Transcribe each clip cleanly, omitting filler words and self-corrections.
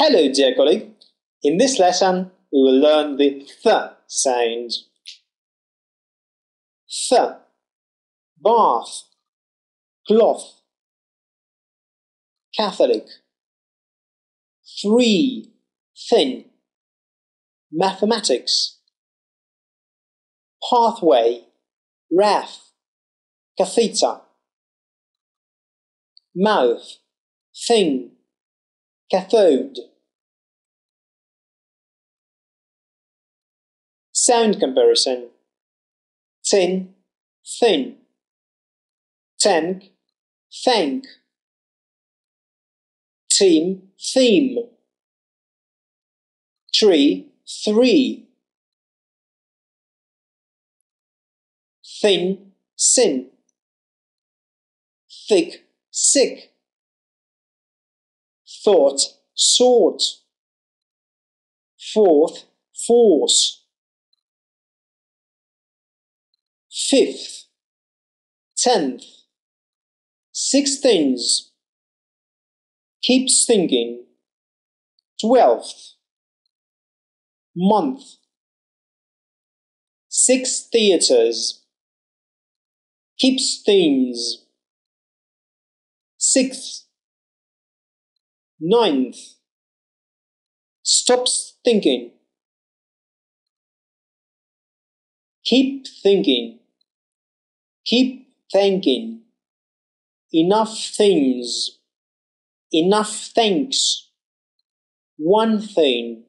Hello, dear colleague. In this lesson, we will learn the th sound. Th, bath, cloth, Catholic. 3, thin, mathematics. Pathway, wrath, catheter. Mouth, thing, cathode. Sound comparison. Tin, thin. Tank, thank. Team, theme. Tree, 3. Thin, sin. Thick, sick. Thought, sort. Fourth, force. Fifth, 10th. 6 things. Keeps thinking. 12th. Month. 6 theatres. Keeps themes. 6th. 9th. Stops thinking. Keep thinking. Keep thinking. Enough things. Enough thanks. 1 thing.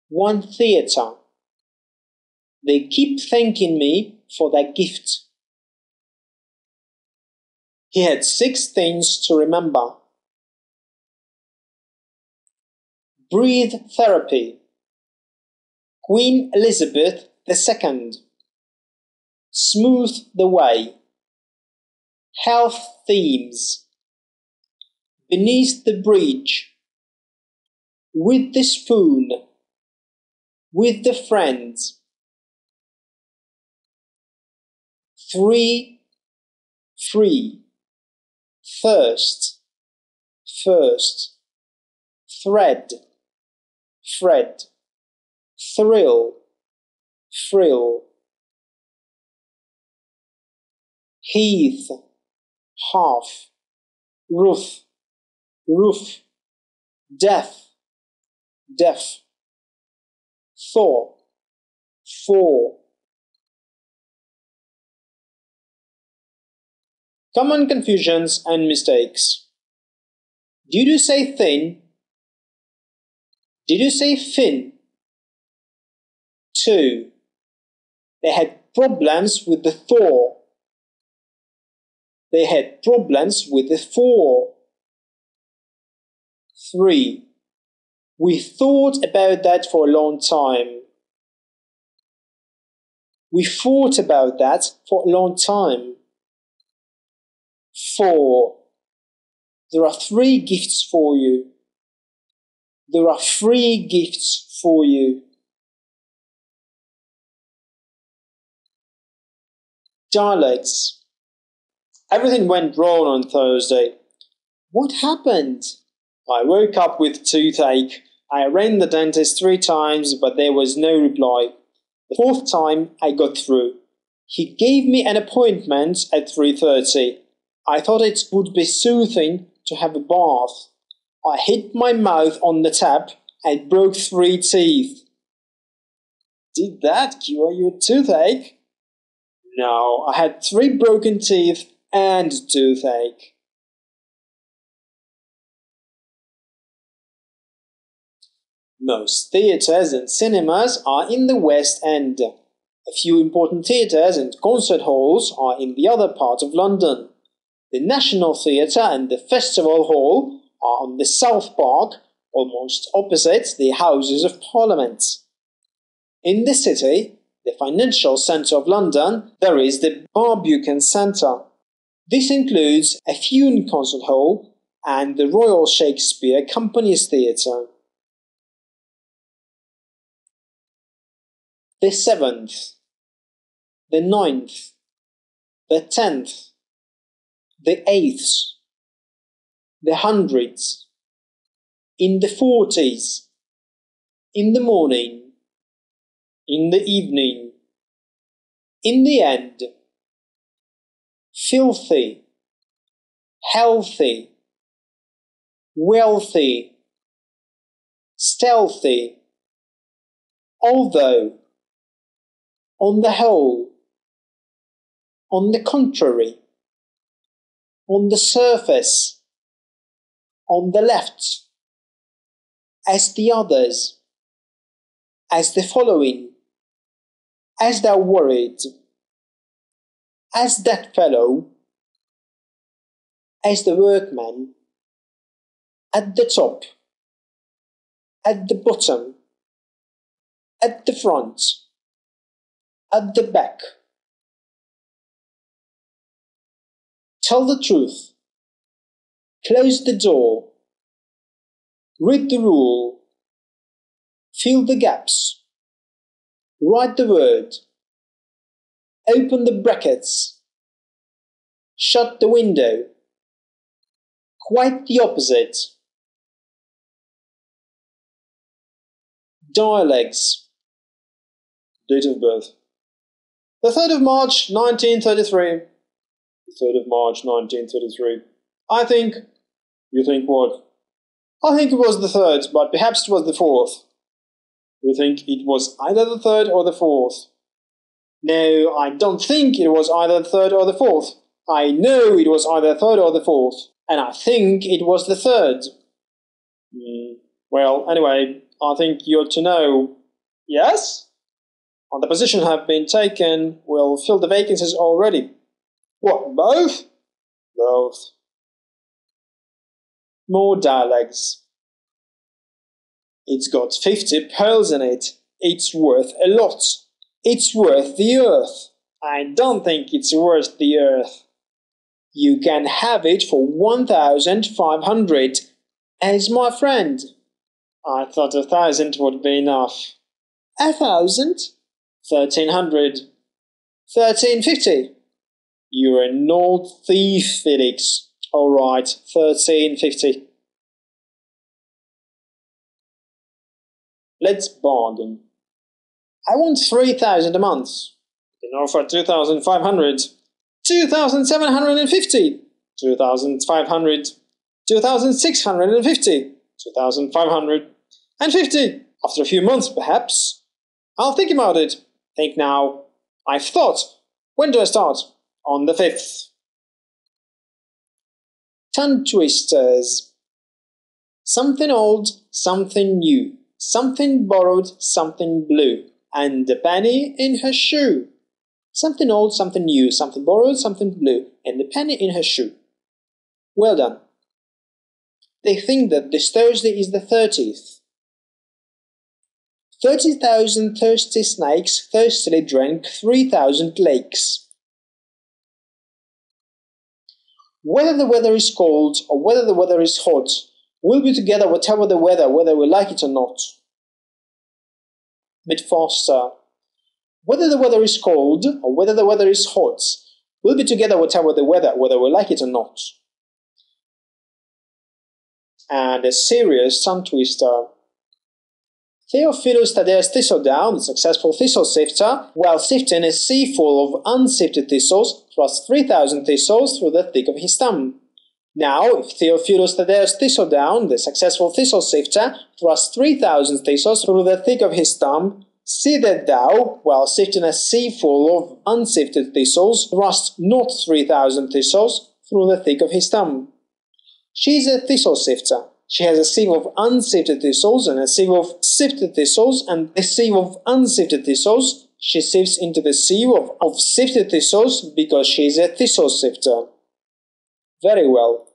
1 theatre. They keep thanking me for their gift. He had 6 things to remember. Breathe therapy. Queen Elizabeth II. Smooth the way. Health themes. Beneath the bridge. With the spoon. With the friends. 3, free. First. First. Thread. Fred. Thrill. Frill. Heath. Half. Roof. Roof. Deaf. Deaf. Thaw. Thaw. Common confusions and mistakes. Did you say thin? Did you say fin? 2. They had problems with the thaw. They had problems with the thaw. 3. We thought about that for a long time. We thought about that for a long time. 4. There are 3 gifts for you. There are 3 gifts for you. Dialects. Everything went wrong on Thursday. What happened? I woke up with toothache. I rang the dentist 3 times, but there was no reply. The 4th time, I got through. He gave me an appointment at 3:30. I thought it would be soothing to have a bath. I hit my mouth on the tap and broke 3 teeth. Did that cure your toothache? No, I had 3 broken teeth and toothache. Most theatres and cinemas are in the West End. A few important theatres and concert halls are in the other part of London. The National Theatre and the Festival Hall are on the South Park, almost opposite the Houses of Parliament. In the city, the financial centre of London, there is the Barbican Centre. This includes a Fune Concert Hall and the Royal Shakespeare Company's Theatre. The 7th, the 9th, the 10th, the 8ths, the hundreds, in the 40s, in the morning, in the evening, in the end, filthy, healthy, wealthy, stealthy, although, on the whole, on the contrary, on the surface, on the left, as the others, as the following, as thou worried, as that fellow, as the workman, at the top, at the bottom, at the front, at the back. Tell the truth. Close the door. Read the rule. Fill the gaps. Write the word. Open the brackets. Shut the window. Quite the opposite. Dialects. Date of birth. The 3rd of March 1933. The 3rd of March 1933. I think... You think what? I think it was the 3rd, but perhaps it was the 4th. You think it was either the 3rd or the 4th? No, I don't think it was either the 3rd or the 4th. I know it was either the 3rd or the 4th. And I think it was the 3rd. Well, anyway, I think you ought to know. Yes? The positions have been taken. We'll fill the vacancies already. What, both? Both. More dialects. It's got 50 pearls in it. It's worth a lot. It's worth the earth. I don't think it's worth the earth. You can have it for 1,500 as my friend. I thought 1,000 would be enough. 1,000? 1,300. 1,350. You're an old thief, Felix. All right, 1,350. Let's bargain. I want 3,000 a month. You can offer 2,500. 2,750. 2,500. 2,650. 2,550. After a few months, perhaps. I'll think about it. Think now. I've thought. When do I start? On the 5th. Tongue twisters. Something old, something new. Something borrowed, something blue. And a penny in her shoe. Something old, something new. Something borrowed, something blue. And a penny in her shoe. Well done. They think that this Thursday is the 30th. 30,000 thirsty snakes thirstily drank 3,000 lakes. Whether the weather is cold or whether the weather is hot, we'll be together whatever the weather, whether we like it or not. A bit faster. Whether the weather is cold or whether the weather is hot, we'll be together whatever the weather, whether we like it or not. And a serious tongue twister. Theophilus Thaddeus Thistledown, the successful thistle sifter, while sifting a sea full of unsifted thistles, thrust 3,000 thistles through the thick of his thumb. Now, if Theophilus Thaddeus Thistledown, the successful thistle sifter, thrust 3,000 thistles through the thick of his thumb, see that thou, while sifting a sea full of unsifted thistles, thrust not 3,000 thistles through the thick of his thumb. She is a thistle sifter. She has a sieve of unsifted thistles and a sieve of sifted thistles, and a sieve of unsifted thistles. She sifts into the sieve of sifted thistles because she is a thistle sifter. Very well.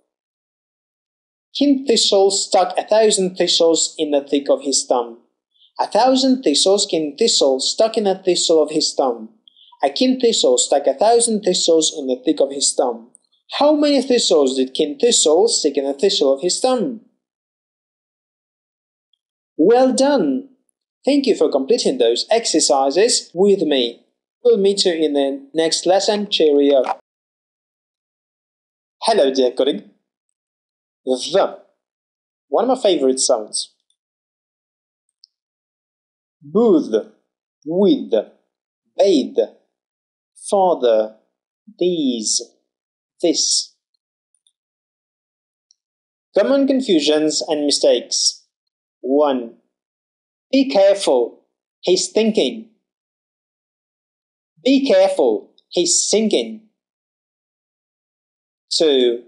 King Thistle stuck 1,000 thistles in the thick of his thumb. 1,000 thistles King Thistle stuck in the thistle of his thumb. A King Thistle stuck 1,000 thistles in the thick of his thumb. How many thistles did King Thistle stick in the thistle of his thumb? Well done! Thank you for completing those exercises with me. We'll meet you in the next lesson. Cheerio! Hello, dear colleague. The One of my favorite sounds. Booth, with, bathe, father, these, this. Common confusions and mistakes. 1. Be careful, he's thinking. Be careful, he's singing. 2.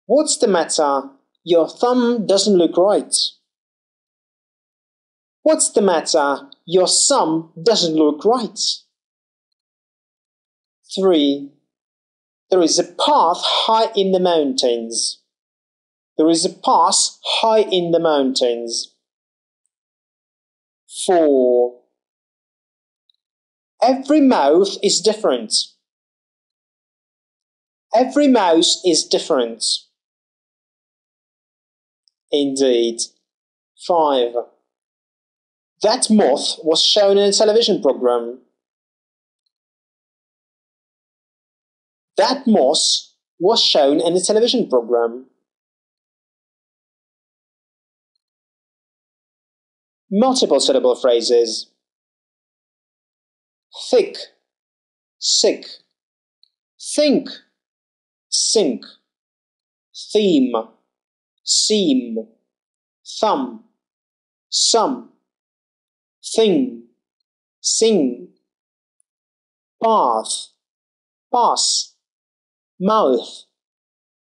What's the matter? Your thumb doesn't look right. What's the matter? Your thumb doesn't look right. 3. There is a path high in the mountains. There is a path high in the mountains. 4. Every mouth is different. Every mouse is different. Indeed. 5. That moth was shown in a television program. That moth was shown in a television program. Multiple syllable phrases. Thick, sick, think, sink, theme, seam, thumb, some, thing, sing, path, pass, mouth,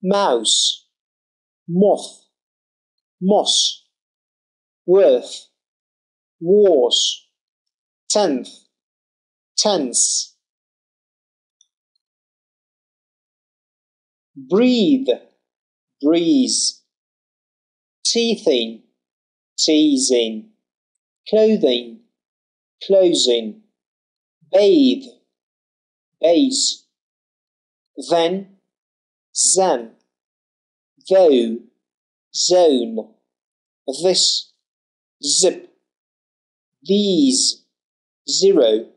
mouse, moth, moss, worth, wars, tenth, tense. Breathe, breeze, teething, teasing, clothing, closing, bathe, base, then, though, zone, this, zip, these, zero.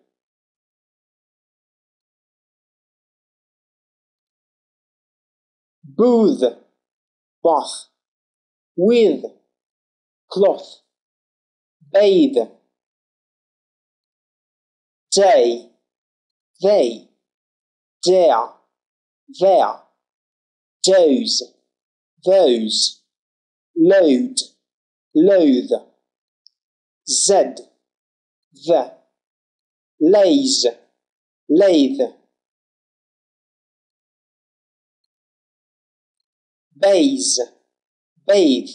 Booth, bath, with, cloth, bathe, day, they, dare, there, dose, those, load, loathe, z, the, laze, lathe, base, bathe,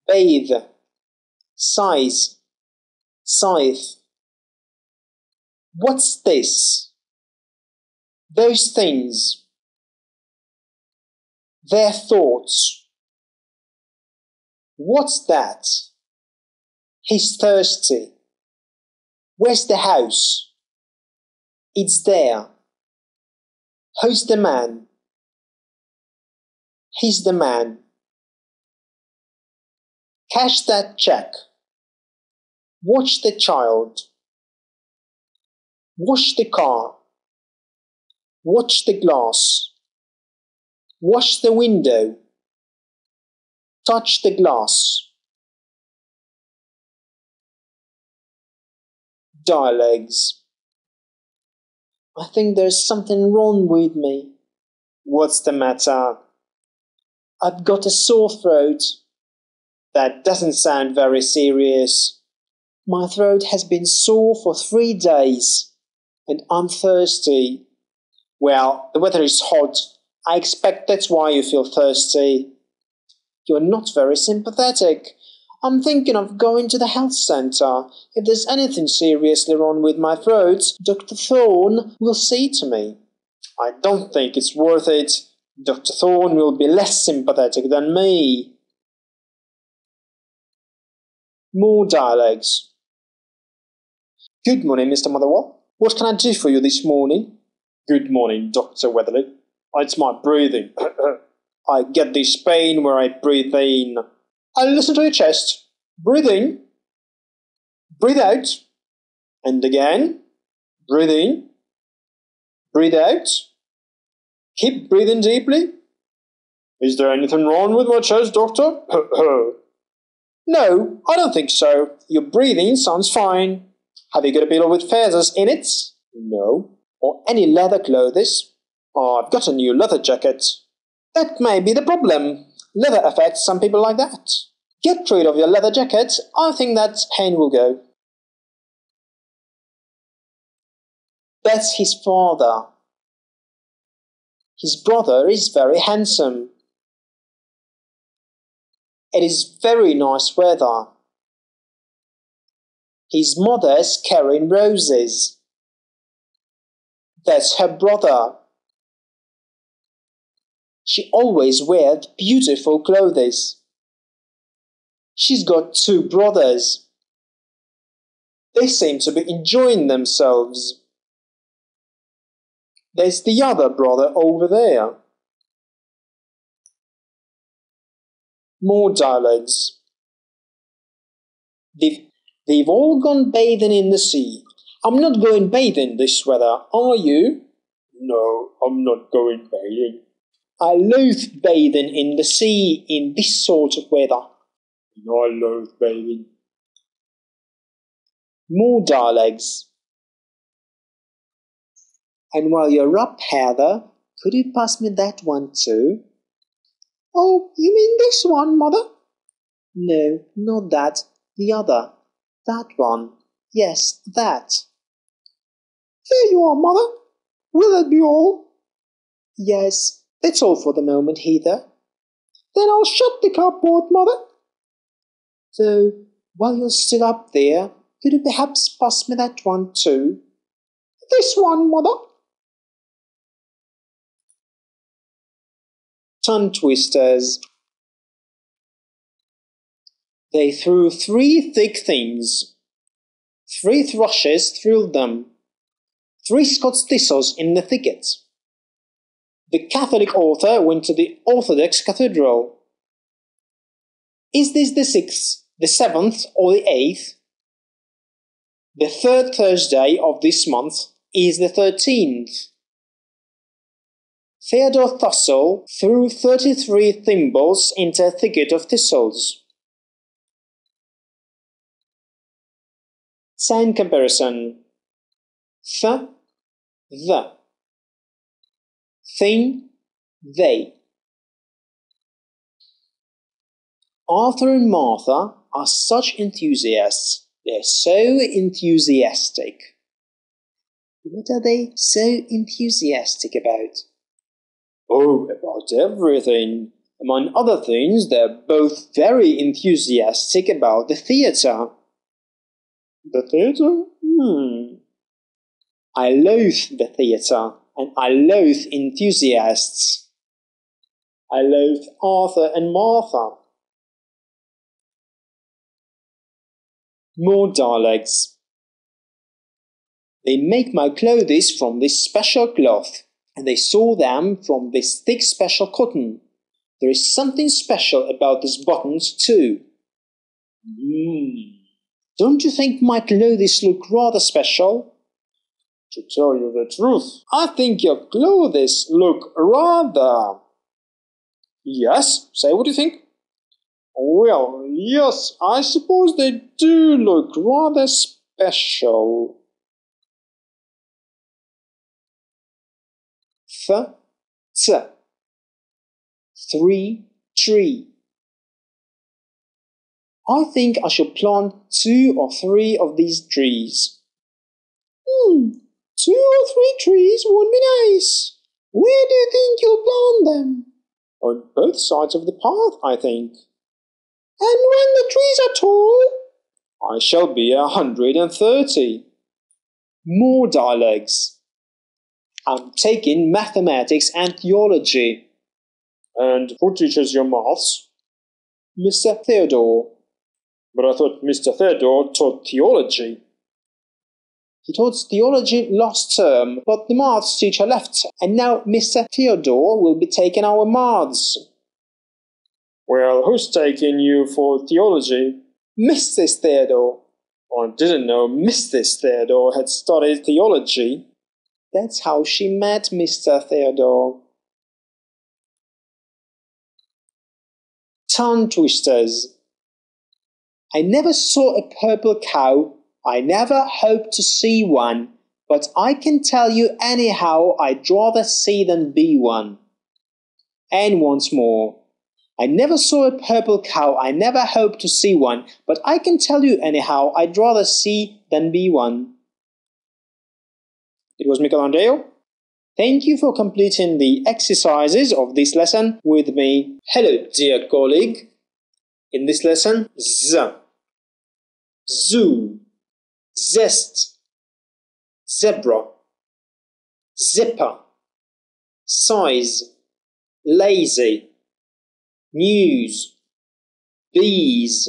bathe, size, scythe. What's this? Those things. Their thoughts. What's that? He's thirsty. Where's the house? It's there. Who's the man? He's the man. Cash that check. Watch the child. Wash the car. Watch the glass. Wash the window. Touch the glass. Dialogues. I think there's something wrong with me. What's the matter? I've got a sore throat. That doesn't sound very serious. My throat has been sore for 3 days, and I'm thirsty. Well, the weather is hot. I expect that's why you feel thirsty. You're not very sympathetic. I'm thinking of going to the health centre. If there's anything seriously wrong with my throat, Dr. Thorne will see to me. I don't think it's worth it. Dr. Thorne will be less sympathetic than me. More dialogues. Good morning, Mr. Motherwell. What can I do for you this morning? Good morning, Dr. Weatherly. It's my breathing. I get this pain where I breathe in. And listen to your chest. Breathe in. Breathe out. And again. Breathe in. Breathe out. Keep breathing deeply. Is there anything wrong with my chest, Doctor? No, I don't think so. Your breathing sounds fine. Have you got a pillow with feathers in it? No. Or any leather clothes? I've got a new leather jacket. That may be the problem. Leather affects some people like that. Get rid of your leather jacket. I think that pain will go. That's his father. His brother is very handsome. It is very nice weather. His mother is carrying roses. That's her brother. She always wears beautiful clothes. She's got 2 brothers. They seem to be enjoying themselves. There's the other brother over there. More dialogues. They've all gone bathing in the sea. I'm not going bathing this weather, are you? No, I'm not going bathing. I loathe bathing in the sea in this sort of weather. I loathe bathing. More dialogues. And while you're up, Heather, could you pass me that one too? Oh, you mean this one, Mother? No, not that. The other. That one. Yes, that. There you are, Mother. Will that be all? Yes, that's all for the moment, Heather. Then I'll shut the cupboard, Mother. So, while you're still up there, could you perhaps pass me that one too? This one, Mother. Tongue twisters. They threw 3 thick things. 3 thrushes thrilled them. 3 Scots thistles in the thicket. The Catholic author went to the Orthodox cathedral. Is this the 6th, the 7th, or the 8th? The 3rd Thursday of this month is the 13th. Theodore Thussell threw 33 thimbles into a thicket of thistles. Sound comparison. Th, the. Thing, they. Arthur and Martha are such enthusiasts. They're so enthusiastic. What are they so enthusiastic about? Oh, about everything. Among other things, they're both very enthusiastic about the theatre. The theatre? I loathe the theatre, and I loathe enthusiasts. I loathe Arthur and Martha. More dialects. They make my clothes from this special cloth, and they sew them from this thick special cotton. There is something special about these buttons too. Don't you think my clothes look rather special? To tell you the truth, I think your clothes look rather... Yes, say what you think. Well, yes, I suppose they do look rather special. T. 3 tree. I think I shall plant 2 or 3 of these trees. 2 or 3 trees would be nice. Where do you think you'll plant them? On both sides of the path, I think. And when the trees are tall? I shall be 130. More dialogues. I'm taking mathematics and theology. And who teaches your maths? Mr. Theodore. But I thought Mr. Theodore taught theology. He taught theology last term, but the maths teacher left, and now Mr. Theodore will be taking our maths. Well, who's taking you for theology? Mrs. Theodore. I didn't know Mrs. Theodore had studied theology. That's how she met Mr. Theodore. tongue twisters. I never saw a purple cow, I never hope to see one, but I can tell you anyhow I'd rather see than be one. And once more. I never saw a purple cow, I never hope to see one, but I can tell you anyhow I'd rather see than be one. It was Michelangelo. Thank you for completing the exercises of this lesson with me. Hello, dear colleague. In this lesson, z, zoo, zest, zebra, zipper, size, lazy, news, bees,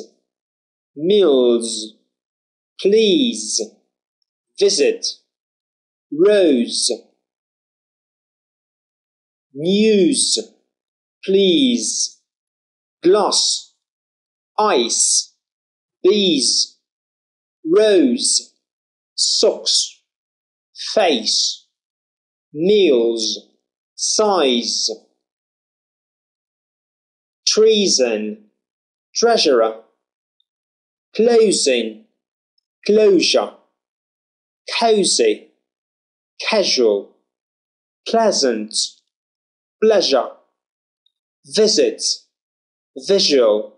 mills, please, visit, rose, news, please, gloss, ice, bees, rose, socks, face, meals, size, treason, treasurer, closing, closure, cozy, casual, pleasant, pleasure, visit, visual,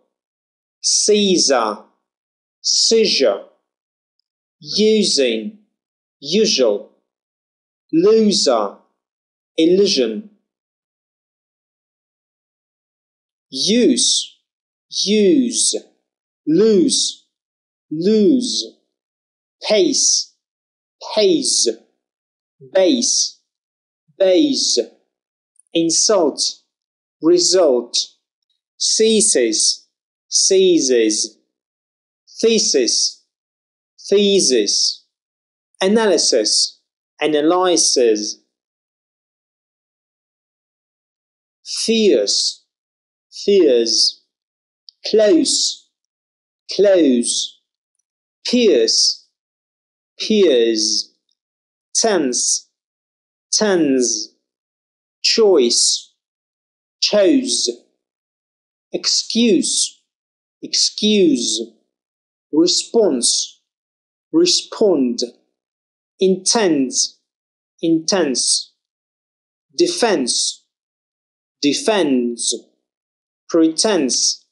Caesar, seizure, using, usual, loser, illusion, use, lose, lose, pace, pace, base, base, insult, result, ceases, seizes, thesis, thesis, analysis, analyzes, fierce, fears, close, close, pierce, peers, tense, tens, choice, chose, excuse, excuse, response, respond, intend, intense, defense, defends, pretense,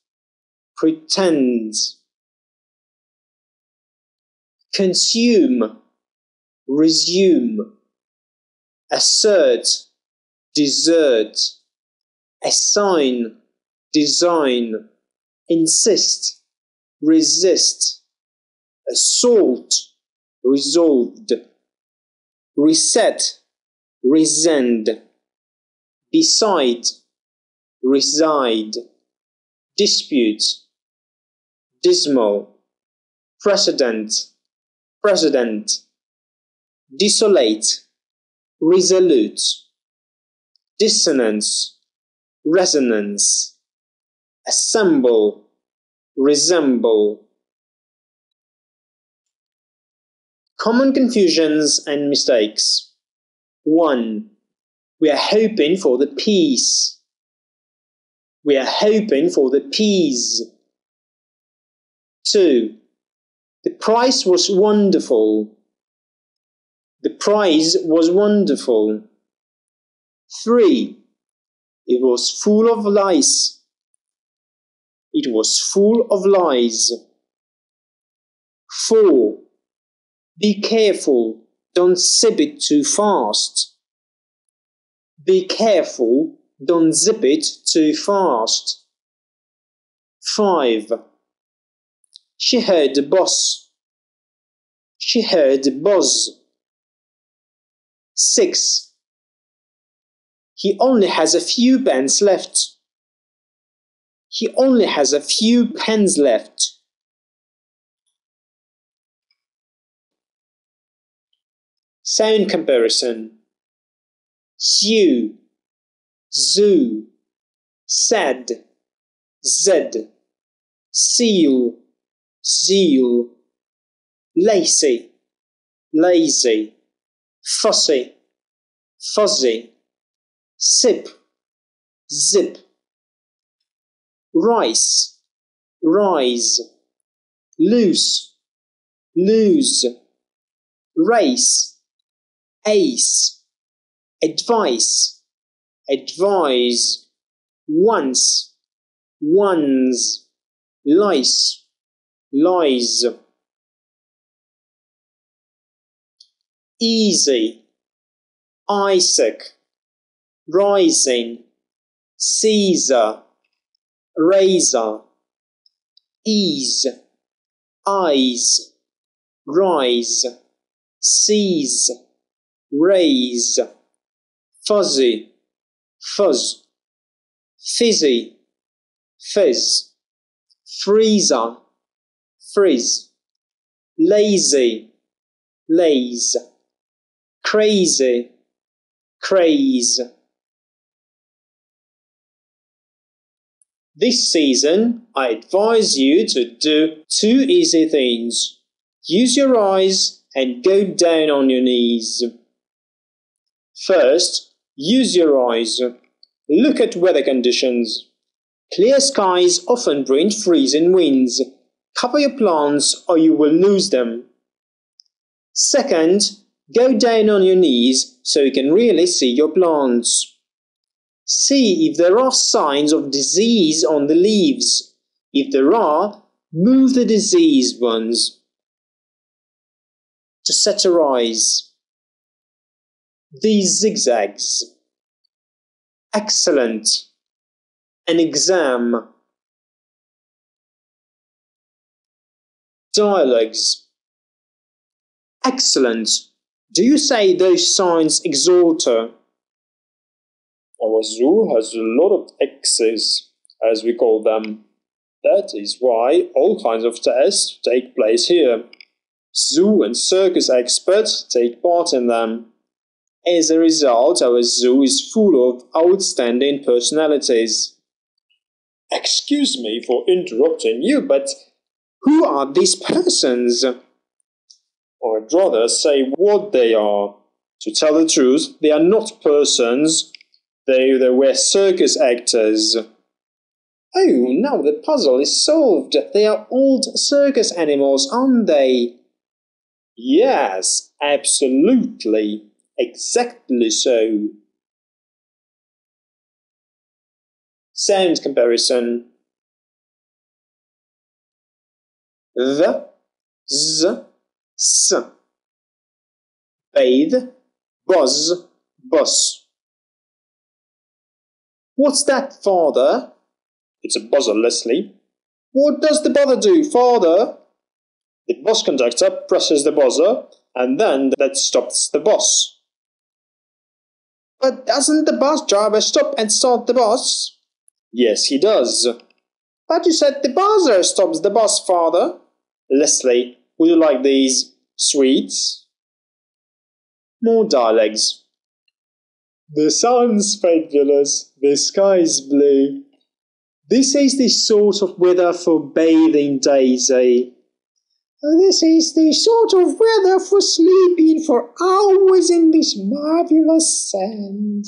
pretends, consume, resume, assert, desert, assign, design, insist, resist, assault, resolved, reset, resend, beside, reside, dispute, dismal, precedent, president, desolate, resolute, dissonance, resonance, assemble, resemble. Common confusions and mistakes. 1. We are hoping for the peace. We are hoping for the peas. 2. The price was wonderful. The prize was wonderful. 3. It was full of lies. It was full of lies. 4. Be careful, don't zip it too fast. Be careful, don't zip it too fast. 5. She heard the boss. She heard the buzz. 6. He only has a few pence left. He only has a few pence left. Sound comparison. Sue, zoo, sad, zed, seal, zeal, lacy, lazy, fussy, fuzzy, sip, zip. rice, rise, loose, lose, race, ace, advice, advise, once, ones, lice, lies. Easy, Isaac, rising, Caesar, razor, ease, eyes, rise, seize, raise, fuzzy, fuzz, fizzy, fizz, freezer, frizz, lazy, laze, crazy, craze. This season, I advise you to do 2 easy things. Use your eyes and go down on your knees. First, use your eyes. Look at weather conditions. Clear skies often bring freezing winds. Cover your plants or you will lose them. Second, go down on your knees so you can really see your plants. See if there are signs of disease on the leaves. If there are, move the diseased ones. To satirize. These zigzags. Excellent. An exam. Dialogues. Excellent. Do you say those signs exalt her? Our zoo has a lot of X's, as we call them. That is why all kinds of tests take place here. Zoo and circus experts take part in them. As a result, our zoo is full of outstanding personalities. Excuse me for interrupting you, but who are these persons? I'd rather say what they are. To tell the truth, they are not persons. They were circus actors. Oh, now the puzzle is solved. They are old circus animals, aren't they? Yes, absolutely. Exactly so. Sound comparison. The, z, s. Bathe, buzz, bus. What's that, father? It's a buzzer, Leslie. What does the buzzer do, father? The bus conductor presses the buzzer, and then that stops the bus. But doesn't the bus driver stop and start the bus? Yes, he does. But you said the buzzer stops the bus, father. Leslie, would you like these sweets? More dialogues. The sun's fabulous, the sky's blue. This is the sort of weather for bathing, Daisy. This is the sort of weather for sleeping for hours in this marvellous sand.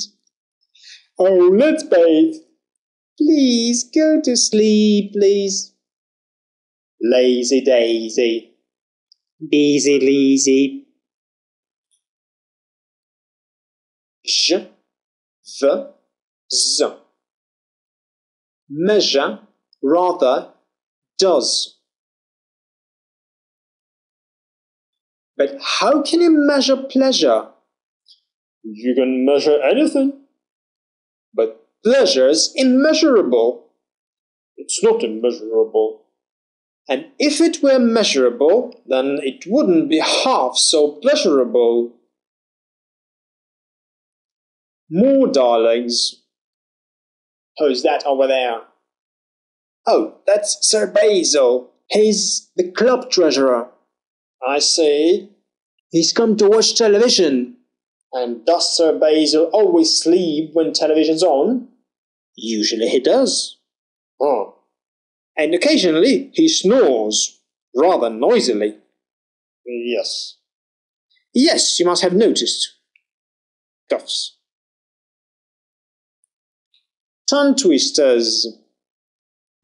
Oh, let's bathe. Please, go to sleep, please. Lazy Daisy. Busy lazy. J, v, z. Measure, rather, does. But how can you measure pleasure? You can measure anything. But pleasure's immeasurable. It's not immeasurable. And if it were measurable, then it wouldn't be half so pleasurable. More dialogues. Who's that over there? Oh, that's Sir Basil. He's the club treasurer. I see. He's come to watch television. And does Sir Basil always sleep when television's on? Usually he does. Oh. And occasionally he snores, rather noisily. Yes. Yes, you must have noticed. Cuffs. Tongue twisters.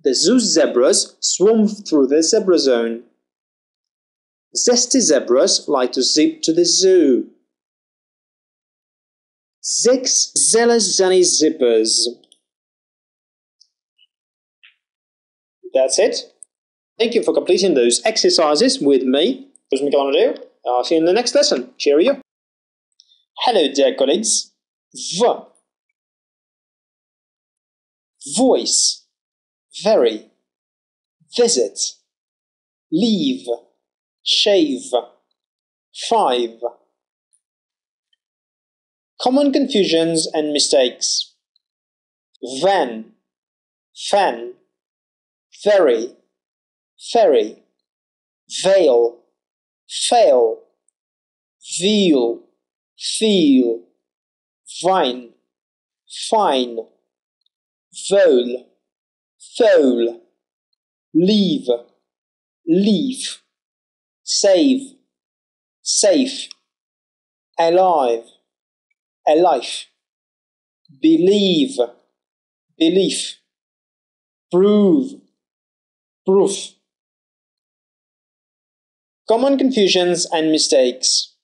The zoo zebras swarm through the zebra zone. Zesty zebras like to zip to the zoo. 6 zealous Zanny zippers. That's it. Thank you for completing those exercises with me. This was Michelangelo. I'll see you in the next lesson. Cheerio. Hello, dear colleagues. Voice, very, visit, leave, shave. 5. Common confusions and mistakes. Van, fan, very, ferry, veil, fail, veal, feel, vine, fine, vole, foal, leave, leaf, save, safe, alive, alive, believe, belief, prove, proof. Common confusions and mistakes.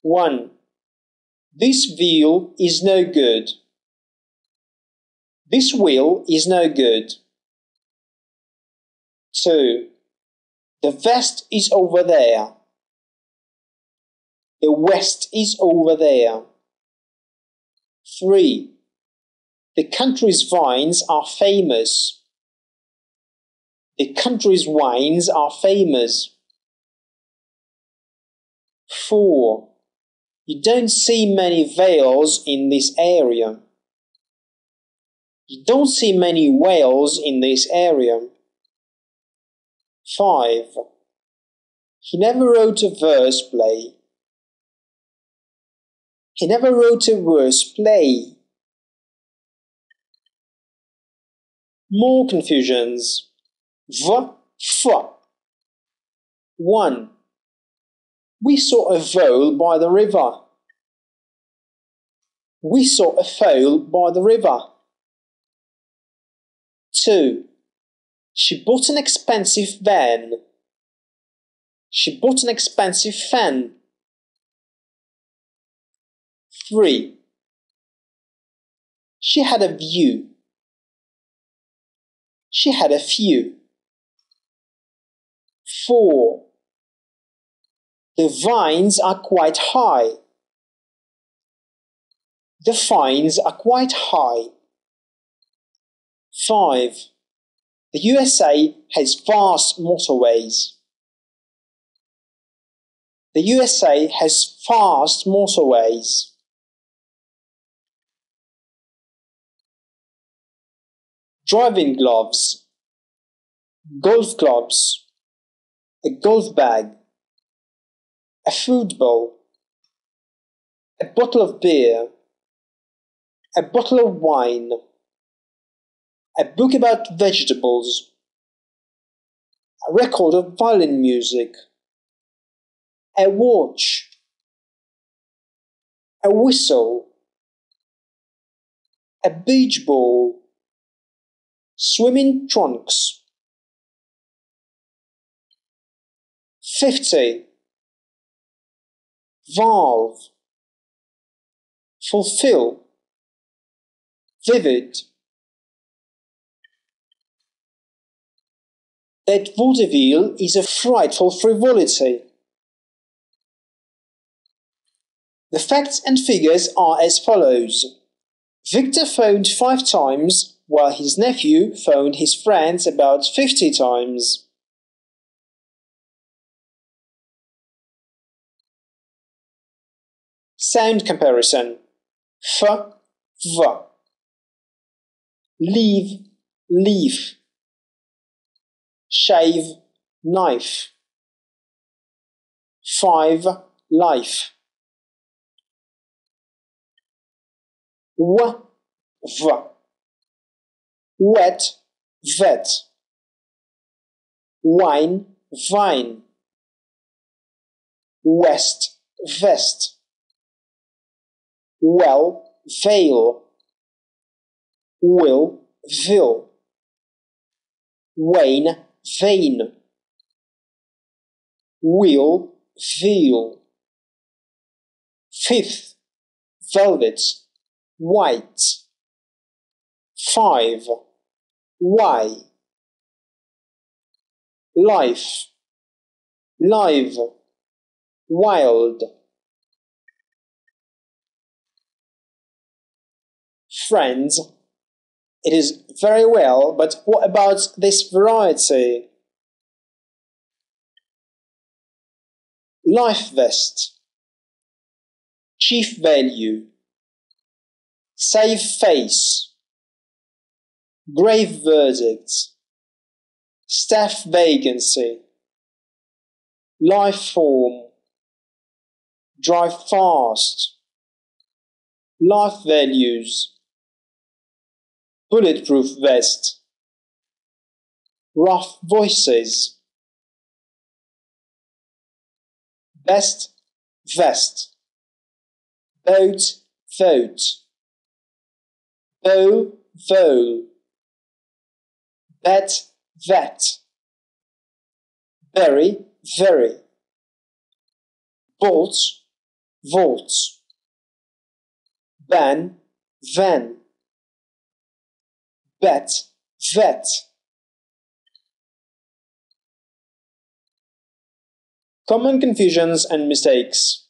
1. This wheel is no good. This wheel is no good. 2. The vest is over there. The west is over there. 3. The country's vines are famous. The country's wines are famous. 4. You don't see many whales in this area. You don't see many whales in this area. 5. He never wrote a verse play. He never wrote a verse play. More confusions. F. 1. We saw a vole by the river. We saw a foal by the river. 2. She bought an expensive van. She bought an expensive fan. 3. She had a view. She had a few. 4. The vines are quite high. The vines are quite high. 5. The USA has vast motorways. The USA has fast motorways. Driving gloves, golf clubs, a golf bag, a food bowl, a bottle of beer, a bottle of wine, a book about vegetables, a record of violin music, a watch, a whistle, a beach ball, swimming trunks. 50. Valve, fulfill, vivid. That vaudeville is a frightful frivolity. The facts and figures are as follows. Victor phoned 5 times, while his nephew phoned his friends about 50 times. Sound comparison. F, v. Leave, leaf. Shave, knife. 5, life. W, v. Wet, vet. Wine, vine. West, vest. Well, veil. Will, vil. Wane, vein. Wheel, veal. Fifth, velvet, white. 5. Why? Life, live, wild. Friends, it is very well, but what about this variety? Life vest, chief value, save face, grave verdict, staff vacancy, life form, drive fast, life values, bulletproof vest, rough voices, best vest, boat vote, bow vole, bet vet, berry very, bolt volts, ban van, bet vet. Common confusions and mistakes.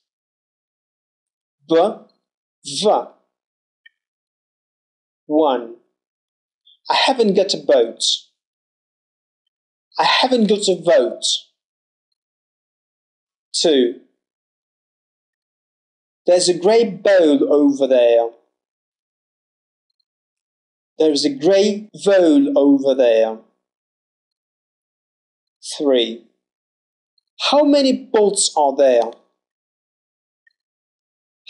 B, v. 1. I haven't got a boat. I haven't got a vote. 2. There's a grey bowl over there. There's a grey vole over there. 3. How many bolts are there?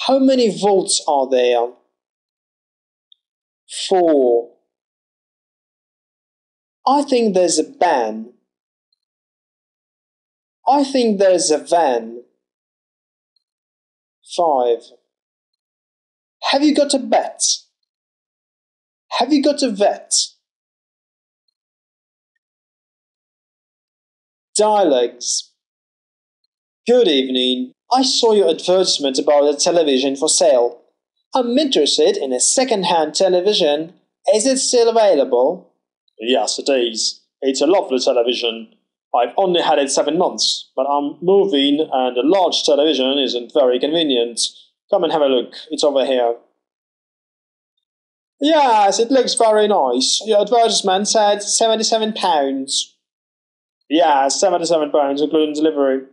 How many volts are there? 4. I think there's a ban. I think there's a van. 5. Have you got a bet? Have you got a vet? Dialogues. Good evening. I saw your advertisement about a television for sale. I'm interested in a second-hand television. Is it still available? Yes, it is. It's a lovely television. I've only had it 7 months, but I'm moving and a large television isn't very convenient. Come and have a look. It's over here. Yes, it looks very nice. Your advertisement said £77. Yeah, £77 including delivery.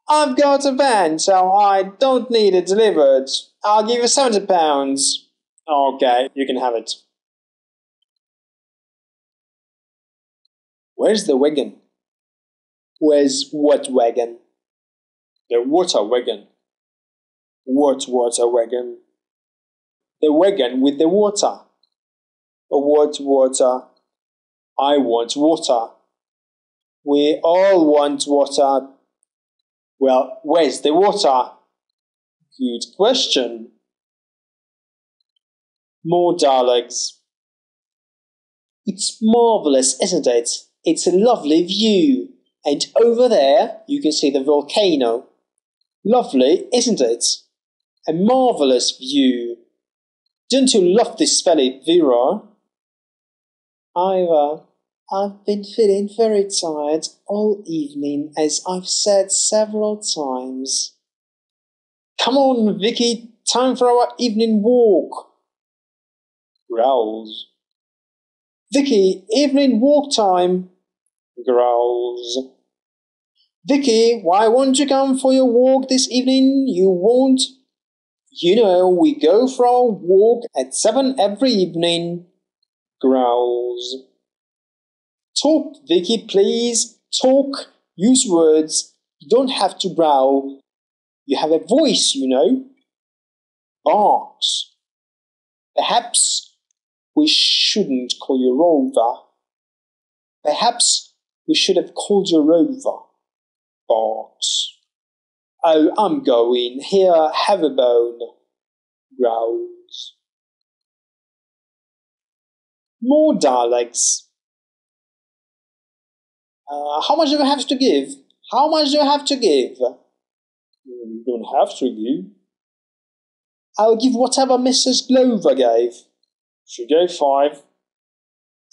I've got a van, so I don't need it delivered. I'll give you £70. Okay, you can have it. Where's the wagon? Where's what wagon? The water wagon. What water wagon? The wagon with the water. What water? I want water. We all want water. Well, where's the water? Good question. More dialogues. It's marvellous, isn't it? It's a lovely view. And over there, you can see the volcano. Lovely, isn't it? A marvellous view. Don't you love this valley, Vera? I've been feeling very tired all evening, as I've said several times. Come on, Vicky, time for our evening walk. Growls. Vicky, evening walk time. Growls. Vicky, why won't you come for your walk this evening? You won't? You know, we go for our walk at 7 every evening. Growls. Talk, Vicky, please. Talk. Use words. You don't have to growl. You have a voice, you know. Barks. Perhaps we shouldn't call you Rover. Perhaps we should have called you Rover. Barks. Oh, I'm going. Here, have a bone. Growls. More dialects. How much do I have to give? How much do I have to give? You don't have to give. I'll give whatever Mrs. Glover gave. She gave 5.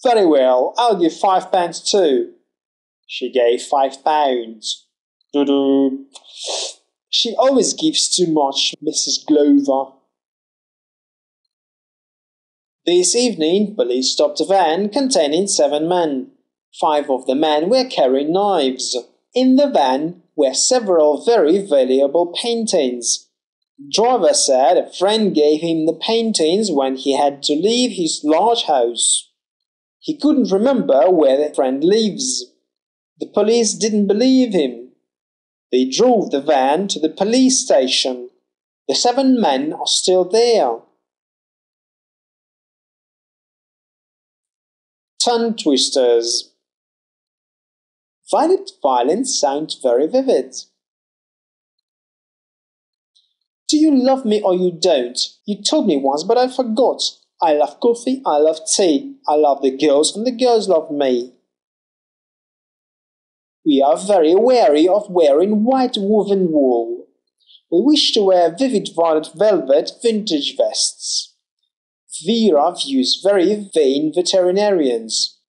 Very well, I'll give 5 pence too. She gave 5 pounds. Doo-doo. She always gives too much, Mrs. Glover. This evening, police stopped a van containing 7 men. 5 of the men were carrying knives. In the van were several very valuable paintings. The driver said a friend gave him the paintings when he had to leave his large house. He couldn't remember where the friend lives. The police didn't believe him. They drove the van to the police station. The 7 men are still there. Tongue twisters. Violence sounds very vivid. Do you love me or you don't? You told me once, but I forgot. I love coffee, I love tea. I love the girls and the girls love me. We are very wary of wearing white woven wool. We wish to wear vivid violet velvet vintage vests. Vera views very vain veterinarians.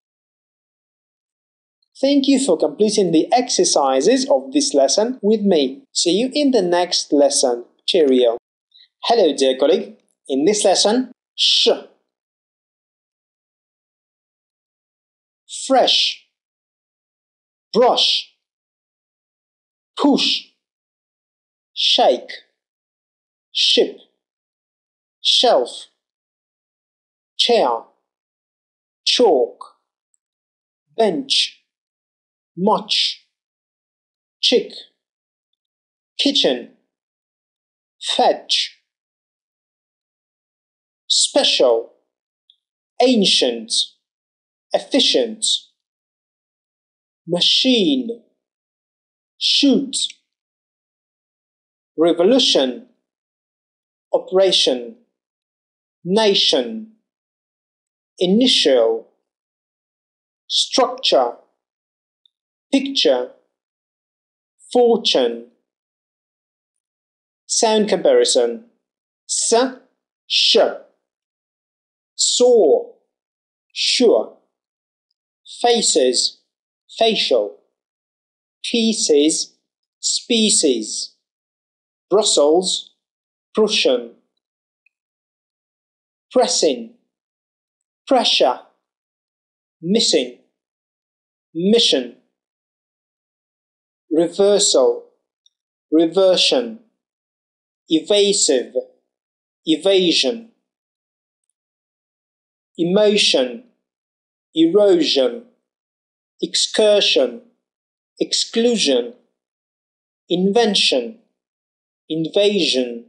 Thank you for completing the exercises of this lesson with me. See you in the next lesson. Cheerio. Hello, dear colleague. In this lesson, sh. Fresh. Brush. Push. Shake. Ship. Shelf. Chair. Chalk. Bench. Much. Chick. Kitchen. Fetch. Special. Ancient. Efficient. Machine. Shoot. Revolution. Operation. Nation. Initial. Structure. Picture. Fortune. Sound comparison. S, sh. Saw. Sure. Faces. Facial. Pieces. Species. Brussels. Prussian. Pressing. Pressure. Missing. Mission. Reversal. Reversion. Evasive. Evasion. Emotion. Erosion. Excursion. Exclusion. Invention. Invasion.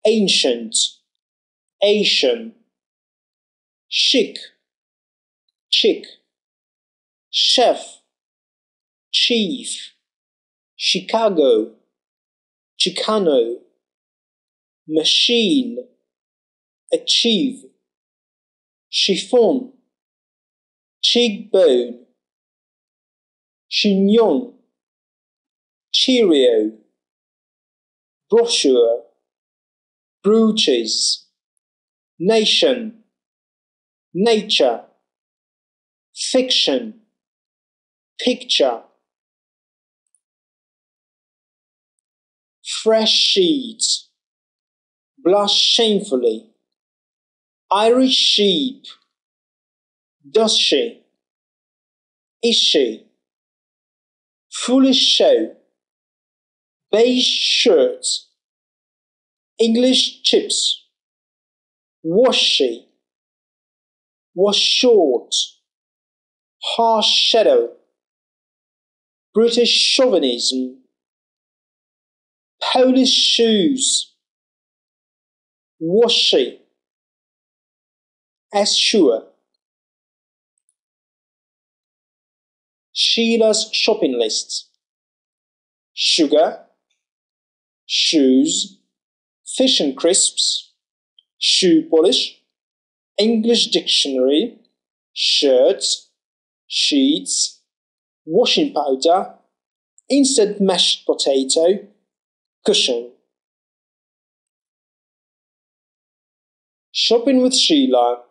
Ancient. Asian. Chic. Chick. Chef. Chief. Chicago. Chicano. Machine. Achieve. Chiffon. Cheekbone. Chignon. Cheerio. Brochure. Brooches. Nation. Nature. Fiction. Picture. Fresh sheets. Blush shamefully. Irish sheep. Does she? Is she? Foolish show. Beige shirts. English chips. Was she? Was short. Harsh shadow. British chauvinism. Polish shoes. Was she? As sure. Sheila's shopping list. Sugar. Shoes. Fish and crisps. Shoe polish. English dictionary. Shirts. Sheets. washing powder, instant mashed potato, cushion. Shopping with Sheila.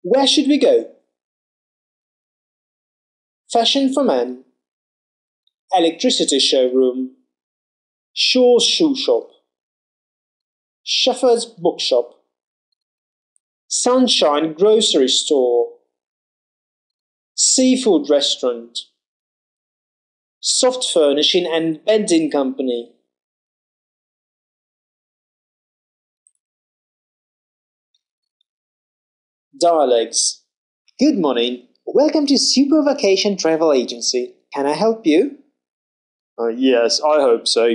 Where should we go? Fashion for men. Electricity showroom. Shaw's shoe shop. Shepherd's bookshop. Sunshine grocery store. Seafood restaurant. Soft furnishing and bedding company. Dialects. Good morning. Welcome to Super Vacation Travel Agency. Can I help you? Yes, I hope so.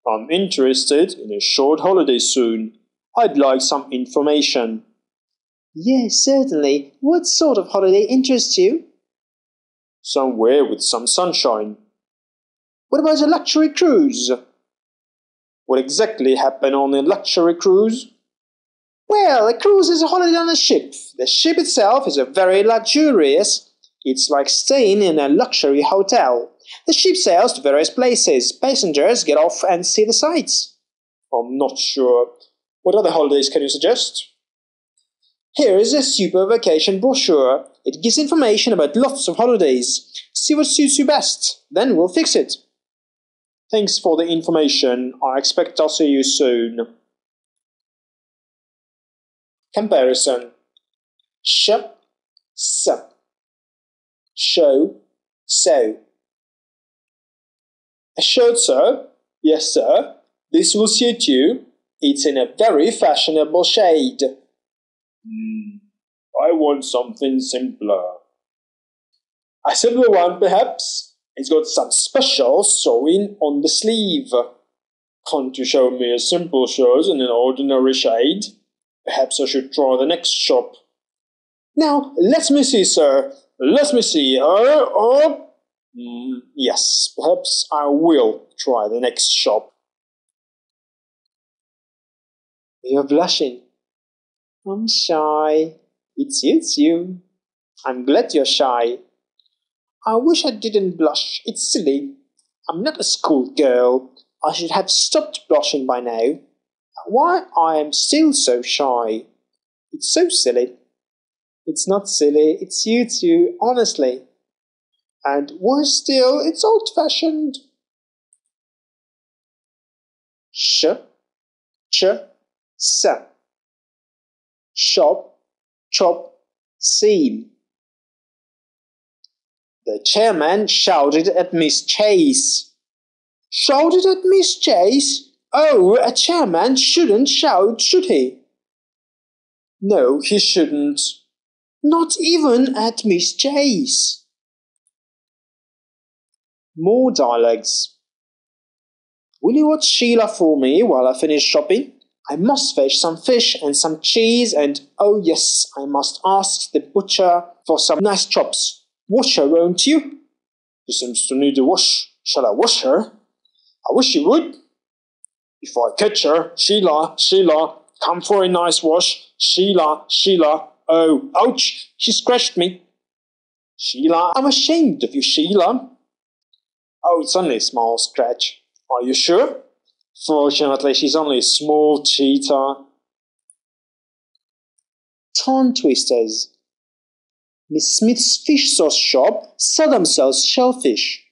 I'm interested in a short holiday soon. I'd like some information. Yes, certainly. What sort of holiday interests you? Somewhere with some sunshine. What about a luxury cruise? What exactly happened on a luxury cruise? Well, a cruise is a holiday on a ship. The ship itself is very luxurious. It's like staying in a luxury hotel. The ship sails to various places. Passengers get off and see the sights. I'm not sure. What other holidays can you suggest? Here is a Super Vacation brochure. It gives information about lots of holidays. See what suits you best. Then we'll fix it. Thanks for the information. I expect I'll see you soon. Comparison. Sh, s. Show, so. A shirt, sir? Yes, sir. This will suit you. It's in a very fashionable shade. I want something simpler. A simpler one, perhaps? It's got some special sewing on the sleeve. Can't you show me a simple shirt in an ordinary shade? Perhaps I should try the next shop. Now, let me see, sir. Let me see. Yes, perhaps I will try the next shop. You're blushing. I'm shy. It suits you. I'm glad you're shy. I wish I didn't blush. It's silly. I'm not a schoolgirl. I should have stopped blushing by now. Why I am still so shy? It's so silly. It's not silly. It suits you, honestly. And worse still, it's old-fashioned. Sh, ch, s. Shop, chop, scene. The chairman shouted at Miss Chase. Shouted at Miss Chase? Oh, a chairman shouldn't shout, should he? No, he shouldn't. Not even at Miss Chase. More dialects. Will you watch Sheila for me while I finish shopping? I must fetch some fish and some cheese and, oh yes, I must ask the butcher for some nice chops. Wash her, won't you? She seems to need a wash. Shall I wash her? I wish you would. If I catch her, Sheila, Sheila, come for a nice wash. Sheila, Sheila. Oh, ouch, she scratched me. Sheila, I'm ashamed of you, Sheila. Oh, it's only a small scratch. Are you sure? Fortunately, she's only a small cheetah. Tongue twisters. Miss Smith's fish sauce shop seldom sells shellfish.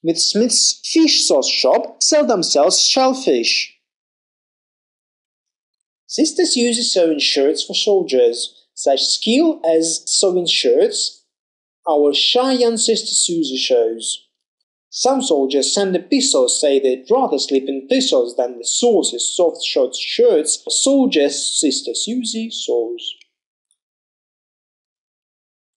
Miss Smith's fish sauce shop seldom sells shellfish. Sisters use sewing shirts for soldiers. Such skill as sewing shirts, our shy young sister Susie shows. Some soldiers send epistles say they'd rather sleep in thistles than the saucy's soft short shirts soldiers sister Susie sews.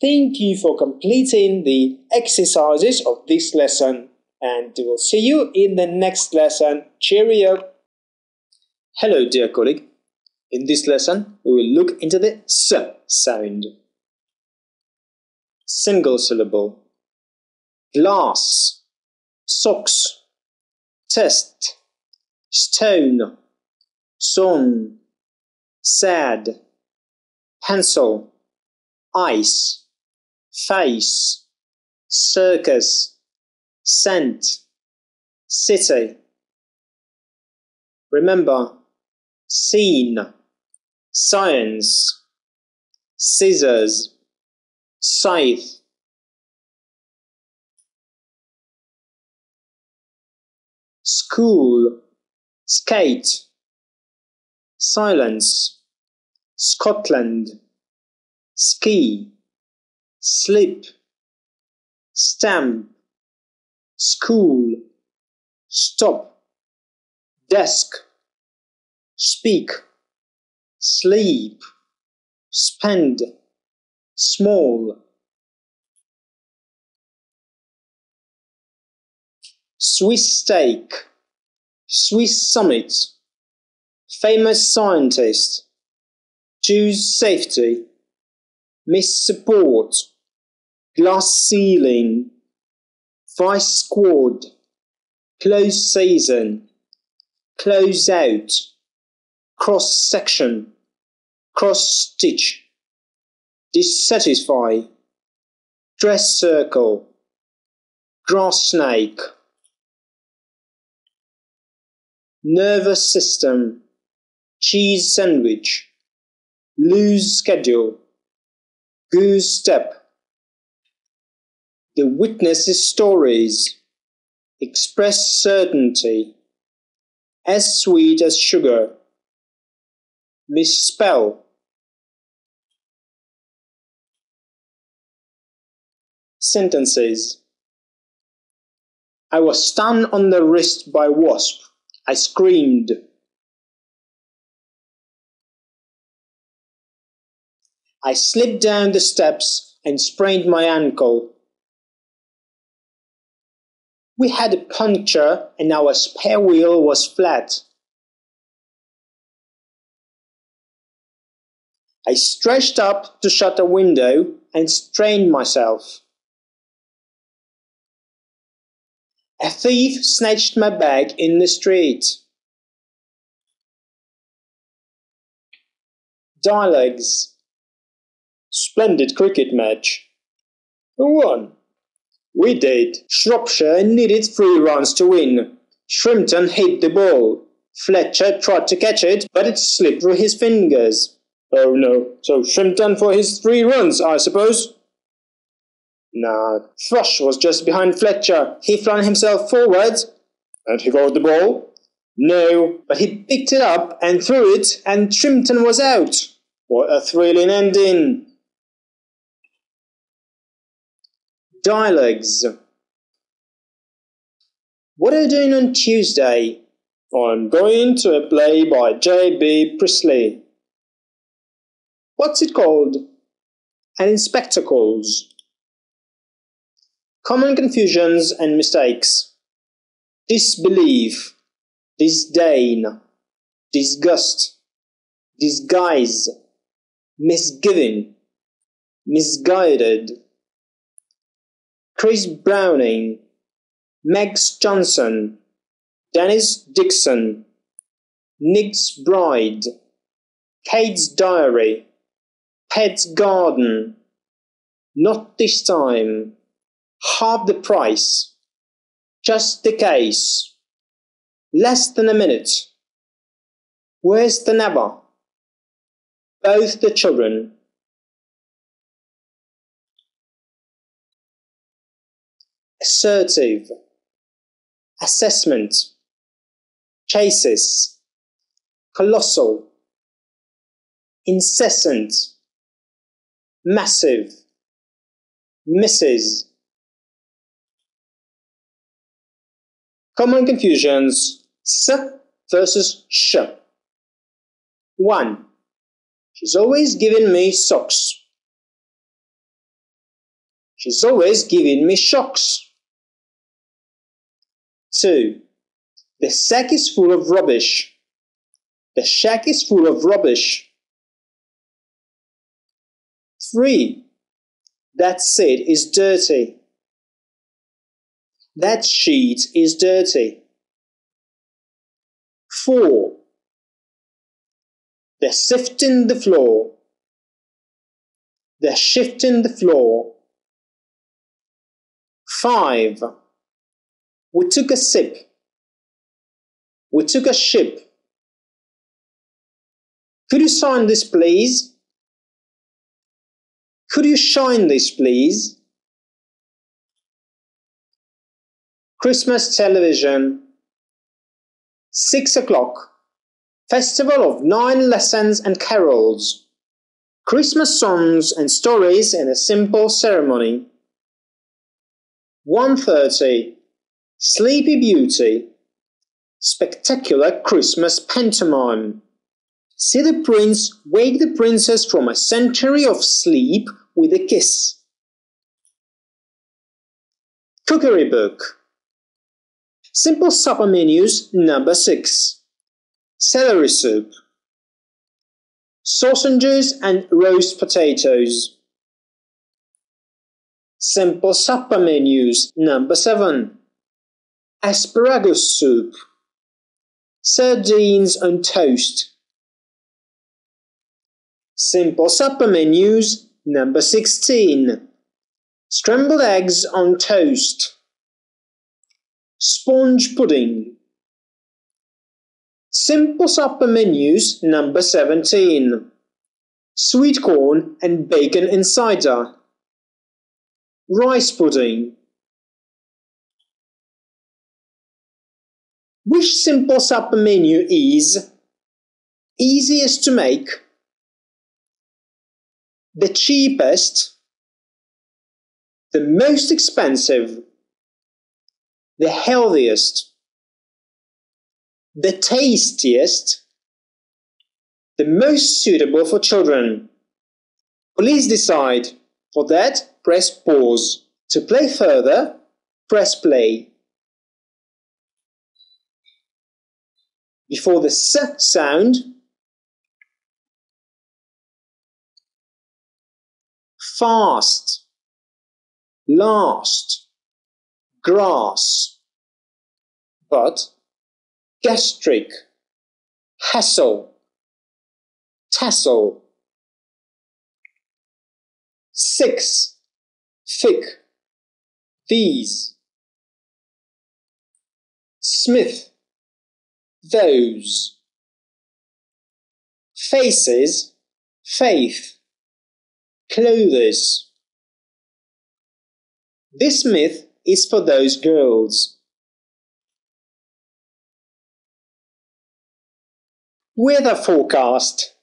Thank you for completing the exercises of this lesson, and we'll see you in the next lesson. Cheerio! Hello, dear colleague. In this lesson, we will look into the S sound. Single syllable. Glass, socks, test, stone, sun, sad, pencil, ice, face, circus, scent, city. Remember, scene, science, scissors, scythe. School, skate, silence, Scotland, ski, slip, stamp, school, stop, desk, speak, sleep, spend, small. Swiss steak, Swiss summit, famous scientist, choose safety, miss support, glass ceiling, vice squad, close season, close out, cross section, cross stitch, dissatisfy, dress circle, grass snake. Nervous system, cheese sandwich, lose schedule, goose step. The witness's stories, express certainty, as sweet as sugar, misspell. Sentences. I was stung on the wrist by wasp. I screamed. I slipped down the steps and sprained my ankle. We had a puncture and our spare wheel was flat. I stretched up to shut a window and strained myself. A thief snatched my bag in the street. Dialogues. Splendid cricket match. Who won? We did. Shropshire needed 3 runs to win. Shrimpton hit the ball. Fletcher tried to catch it, but it slipped through his fingers. Oh no, so Shrimpton for his 3 runs, I suppose? Nah, Thrush was just behind Fletcher. He flung himself forward. And he got the ball? No, but he picked it up and threw it, and Shrimpton was out. What a thrilling ending! Dialogues. What are you doing on Tuesday? I'm going to a play by J.B. Priestley. What's it called? And in spectacles. Common confusions and mistakes. Disbelief, disdain, disgust, disguise, misgiving, misguided. Chris Browning, Megs Johnson, Dennis Dixon, Nick's Bride, Kate's Diary, Pet's Garden, Not This Time, Half the Price, Just the Case, Less Than a Minute, Worse Than Ever, Both the Children. Assertive, assessment, chases, colossal, incessant, massive, misses. Common confusions, s versus sh. 1. She's always giving me socks. She's always giving me shocks. 2. The sack is full of rubbish. The shack is full of rubbish. 3. That seat is dirty. That sheet is dirty. 4. They're sifting the floor. They're shifting the floor. 5. We took a sip. We took a ship. Could you sign this, please? Could you shine this, please? Christmas television. 6 o'clock. Festival of 9 lessons and carols. Christmas songs and stories in a simple ceremony. 1:30. Sleepy Beauty. Spectacular Christmas pantomime. See the prince wake the princess from a century of sleep with a kiss. Cookery book. Simple supper menus number 6. Celery soup. Sausages and roast potatoes. Simple supper menus number 7. Asparagus soup. Sardines on toast. Simple supper menus number 16. Scrambled eggs on toast. Sponge pudding. Simple supper menus number 17. Sweet corn and bacon and cider. Rice pudding. Which simple supper menu is easiest to make, the cheapest, the most expensive, the healthiest, the tastiest, the most suitable for children? Please decide. For that, press pause. To play further, press play. Before the S sound, fast, last, grass, but gastric, hassle, tassel. 6. Thick, these. Smith, those. Faces, faith. Clothes. This myth is for those girls. Weather forecast.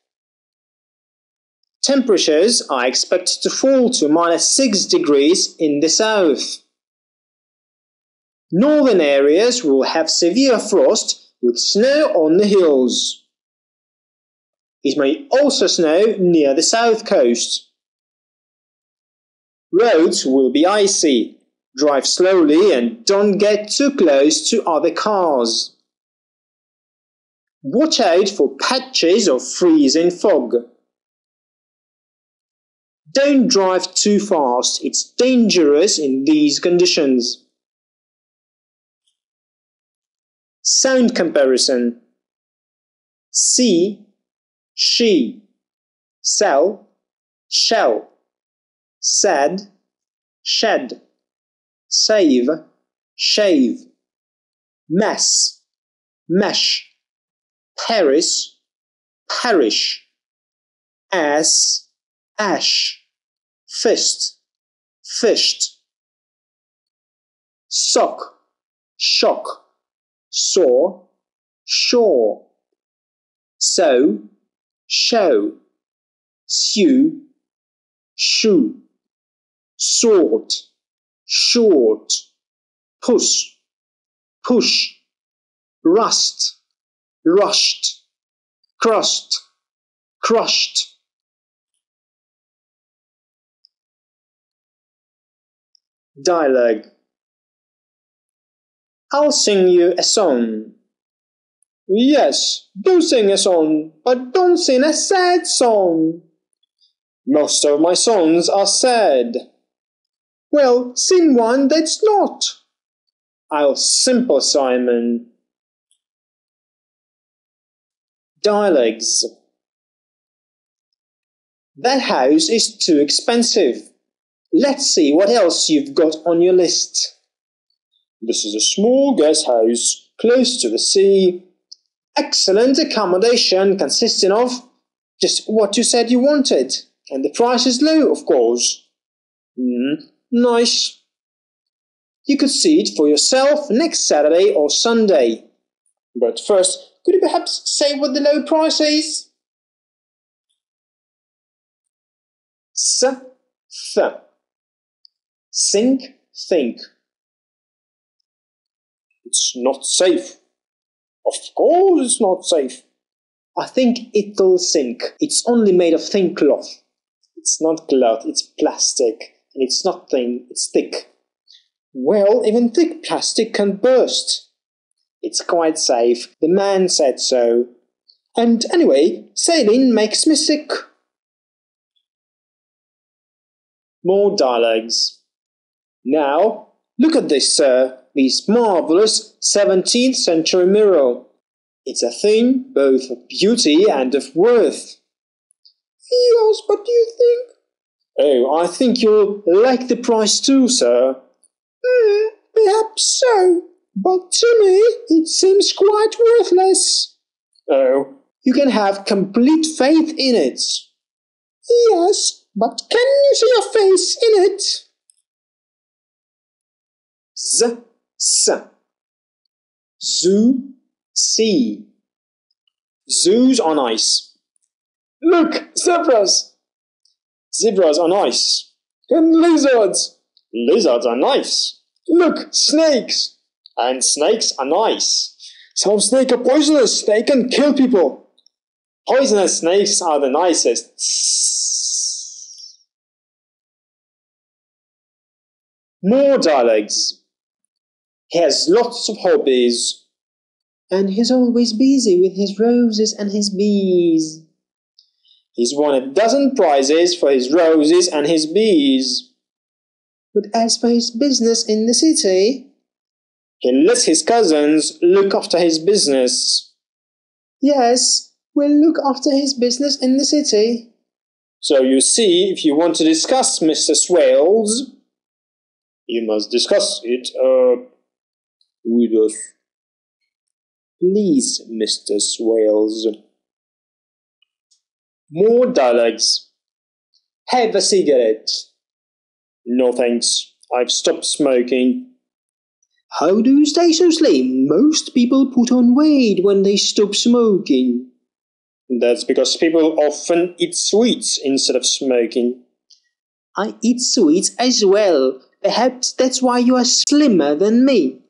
Temperatures are expected to fall to -6 degrees in the south. Northern areas will have severe frost with snow on the hills. It may also snow near the south coast. Roads will be icy. Drive slowly and don't get too close to other cars. Watch out for patches of freezing fog. Don't drive too fast. It's dangerous in these conditions. Sound comparison. See, she. Sell, shell. Said, shed. Save, shave. Mess, mesh. Paris, parish. Ass, ash. Fist, fished. Sock, shock. Saw, shore. Sew, show. Sew, shoe. Sort, short. Push, push. Rust, rushed. Crust, crushed. Dialogue. I'll sing you a song. Yes, do sing a song, but don't sing a sad song. Most of my songs are sad. Well, sing one that's not. I'll simple Simon. Dialogues. That house is too expensive. let's see what else you've got on your list. This is a small guest house close to the sea. Excellent accommodation consisting of just what you said you wanted. And the price is low, of course. Nice. You could see it for yourself next Saturday or Sunday. But first, could you perhaps say what the low price is? Think, think. It's not safe. Of course it's not safe. I think it'll sink. It's only made of thin cloth. It's not cloth, it's plastic. And it's not thin, it's thick. Well, even thick plastic can burst. It's quite safe. The man said so. And anyway, sailing makes me sick. More dialogues. Now, look at this, sir. This marvellous 17th century mirror. It's a thing both of beauty and of worth. Yes, but do you think? Oh, I think you'll like the price too, sir. Perhaps so, but to me it seems quite worthless. Oh, you can have complete faith in it. Yes, but can you see your face in it? Zoo, see. Zoos on ice. Look, zebras! Zebras are nice. And lizards! Lizards are nice. Look, snakes! And snakes are nice. Some snakes are poisonous. They can kill people. Poisonous snakes are the nicest. More dialogues. He has lots of hobbies. And he's always busy with his roses and his bees. He's won a dozen prizes for his roses and his bees. But as for his business in the city, he lets his cousins look after his business. Yes, we'll look after his business in the city. So you see, if you want to discuss Mr. Swales, you must discuss it, with us. Please, Mr. Swales. More dialogues. Have a cigarette. No thanks. I've stopped smoking. How do you stay so slim? Most people put on weight when they stop smoking. That's because people often eat sweets instead of smoking. I eat sweets as well. Perhaps that's why you are slimmer than me.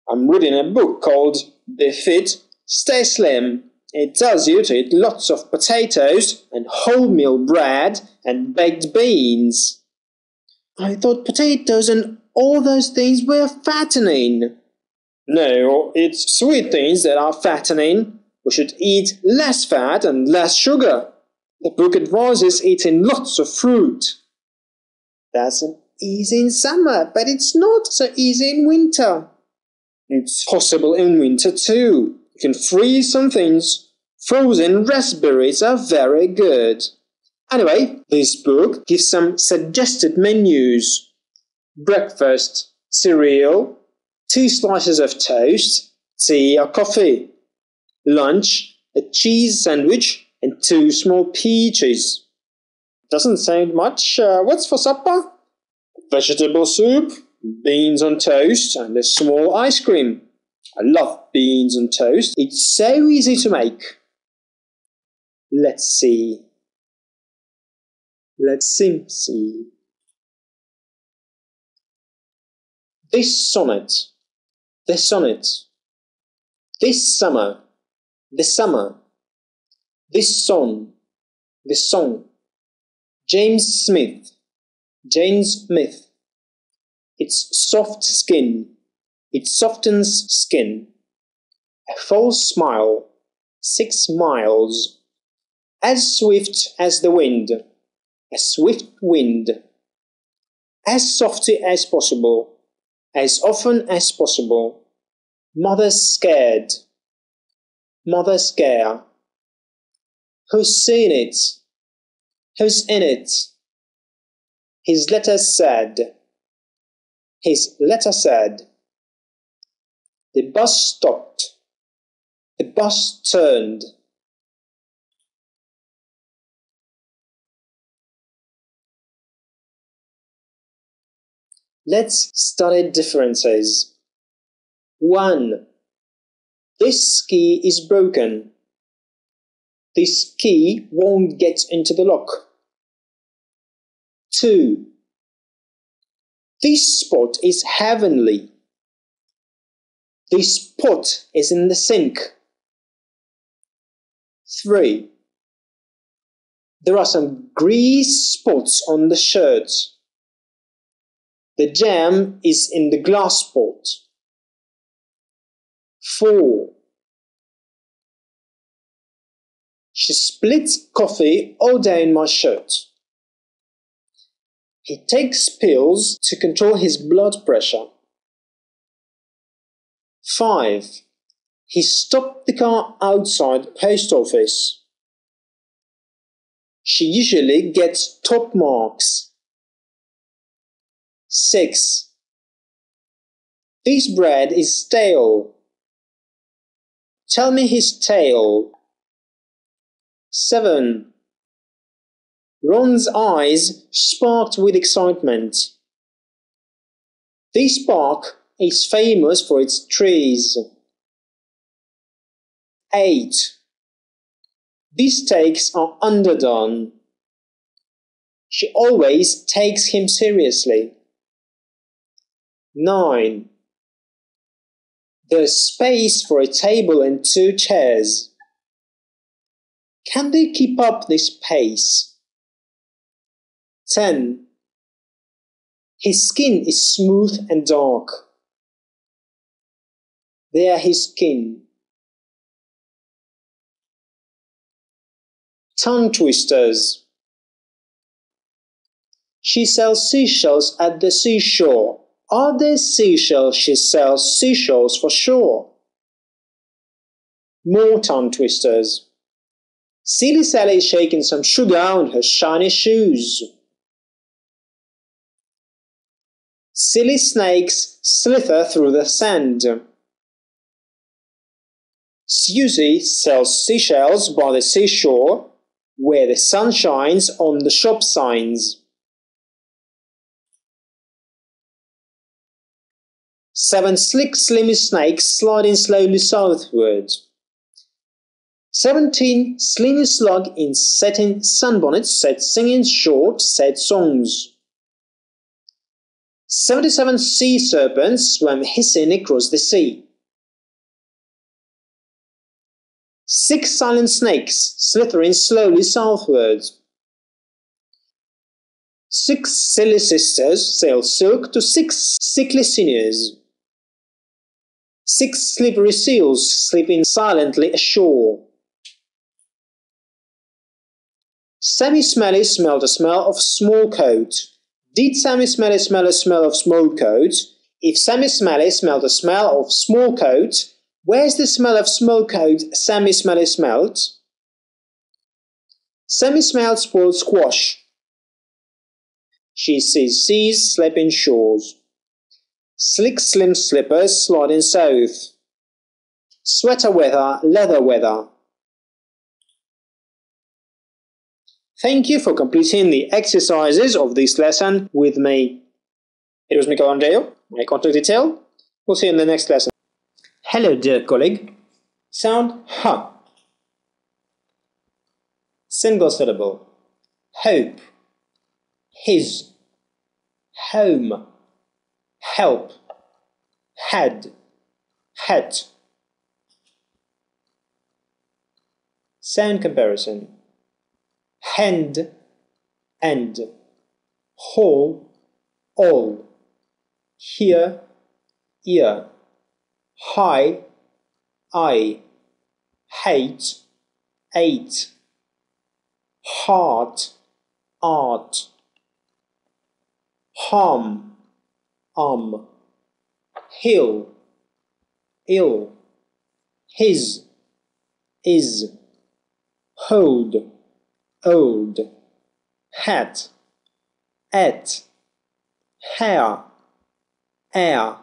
I'm reading a book called Be Fit, Stay Slim. It tells you to eat lots of potatoes and wholemeal bread and baked beans. I thought potatoes and all those things were fattening. No, it's sweet things that are fattening. We should eat less fat and less sugar. The book advises eating lots of fruit. That's easy in summer, but it's not so easy in winter. It's possible in winter too. You can freeze some things. Frozen raspberries are very good. Anyway, this book gives some suggested menus. Breakfast, cereal, 2 slices of toast, tea or coffee. Lunch, a cheese sandwich and 2 small peaches. Doesn't sound much. What's for supper? Vegetable soup, beans on toast and a small ice cream. I love beans on toast. It's so easy to make. Let's see. This sonnet. The sonnet. This summer. The summer. This song. The song. James Smith. Jane Smith. It's soft skin. It softens skin. A false smile. 6 miles. As swift as the wind. A swift wind. As softly as possible. As often as possible. Mother scared. Mother scare. Who's seen it? Who's in it? His letter said. His letter said. The bus stopped. The bus turned. Let's study differences. 1. This key is broken. This key won't get into the lock. 2. This spot is heavenly. This pot is in the sink. 3. There are some grease spots on the shirt. The jam is in the glass pot. 4. She splits coffee all down my shirt. He takes pills to control his blood pressure. 5. He stopped the car outside the post office. She usually gets top marks. 6. This bread is stale. Tell me his tale. 7. Ron's eyes sparked with excitement. This park is famous for its trees. 8. These takes are underdone. She always takes him seriously. 9. There's space for a table and 2 chairs. Can they keep up this pace? 10. His skin is smooth and dark. They are his skin. Tongue twisters. She sells seashells at the seashore. Are there seashells? She sells seashells for sure. More tongue twisters. Silly Sally is shaking some sugar on her shiny shoes. Silly snakes slither through the sand. Susie sells seashells by the seashore, where the sun shines on the shop signs. 7 slick slimy snakes sliding slowly southward. 17 slimy slug in satin sunbonnets sat singing short, sad songs. 77 sea serpents swam hissing across the sea. 6 silent snakes slithering slowly southward. 6 silly sisters sell silk to 6 sickly seniors. 6 slippery seals sleeping silently ashore. Sammy Smelly smelled a smell of small coat. Did Sammy Smelly smell a smell of small coat? If Sammy Smelly smelled a smell of small coat, where's the smell of small coat Sammy Smelly smelled? Sammy smelled spoiled squash. She sees seas slapping shores. Slick slim slippers sliding south. Sweater weather, leather weather. Thank you for completing the exercises of this lesson with me. It was Michael Andreo, my contact detail. We'll see you in the next lesson. Hello, dear colleague. Sound H. Single syllable. Hope. His. Home. Help. Had. Hat. Sound comparison. Hand, end. Whole, all. Here, ear. High, eye. Hate, ate. Heart, art. Harm, hill, ill. His, is. Hold, old. Hat, at. hair, air.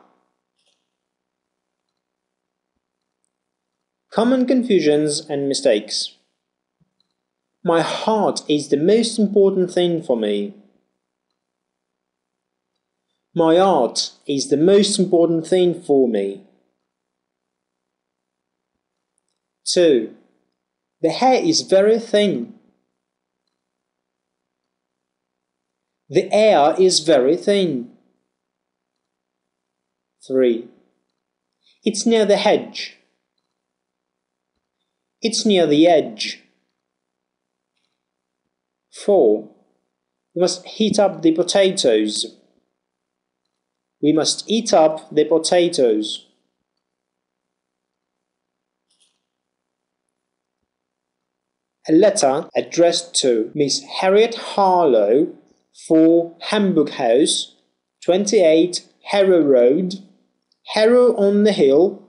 Common confusions and mistakes. My heart is the most important thing for me. My art is the most important thing for me. 2. The hair is very thin. The air is very thin. 3. It's near the hedge. It's near the edge. 4. We must heat up the potatoes. We must eat up the potatoes. A letter addressed to Miss Harriet Harlow, 4 Hamburg House, 28 Harrow Road, Harrow-on-the-Hill,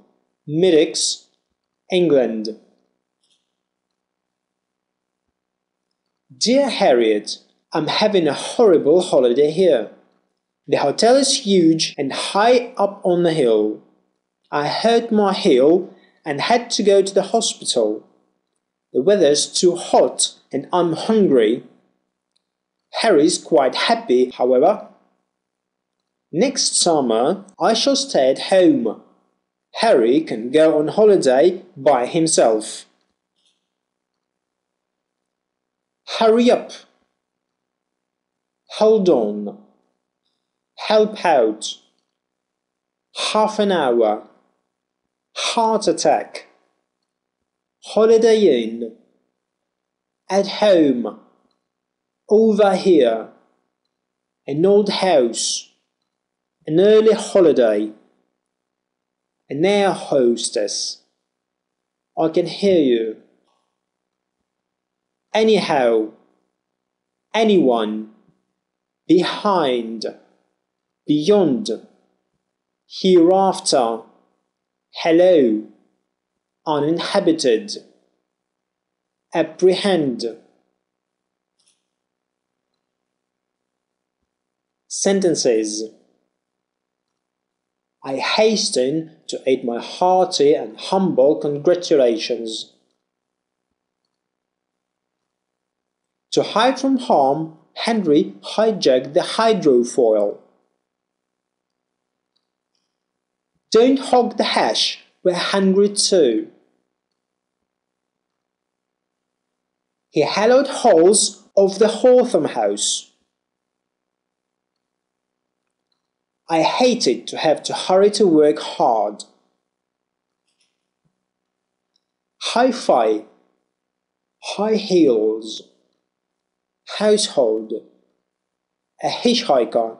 Middlesex, England. Dear Harriet, I'm having a horrible holiday here. The hotel is huge and high up on the hill. I hurt my heel and had to go to the hospital. The weather's too hot and I'm hungry. Harry's quite happy, however. Next summer I shall stay at home. Harry can go on holiday by himself. Hurry up. Hold on. Help out. Half an hour. Heart attack. Holiday Inn. At home. Over here. An old house. An early holiday. An air hostess. I can hear you. Anyhow. Anyone. Behind. Beyond. Hereafter. Hello. Uninhabited. Apprehend. Sentences. I hasten to aid my hearty and humble congratulations. To hide from harm, Henry hijacked the hydrofoil. Don't hog the hash, we're hungry too. He hallowed halls of the Hawthorne House. I hated to have to hurry to work hard. Hi-fi, high heels. Household. A hitchhiker.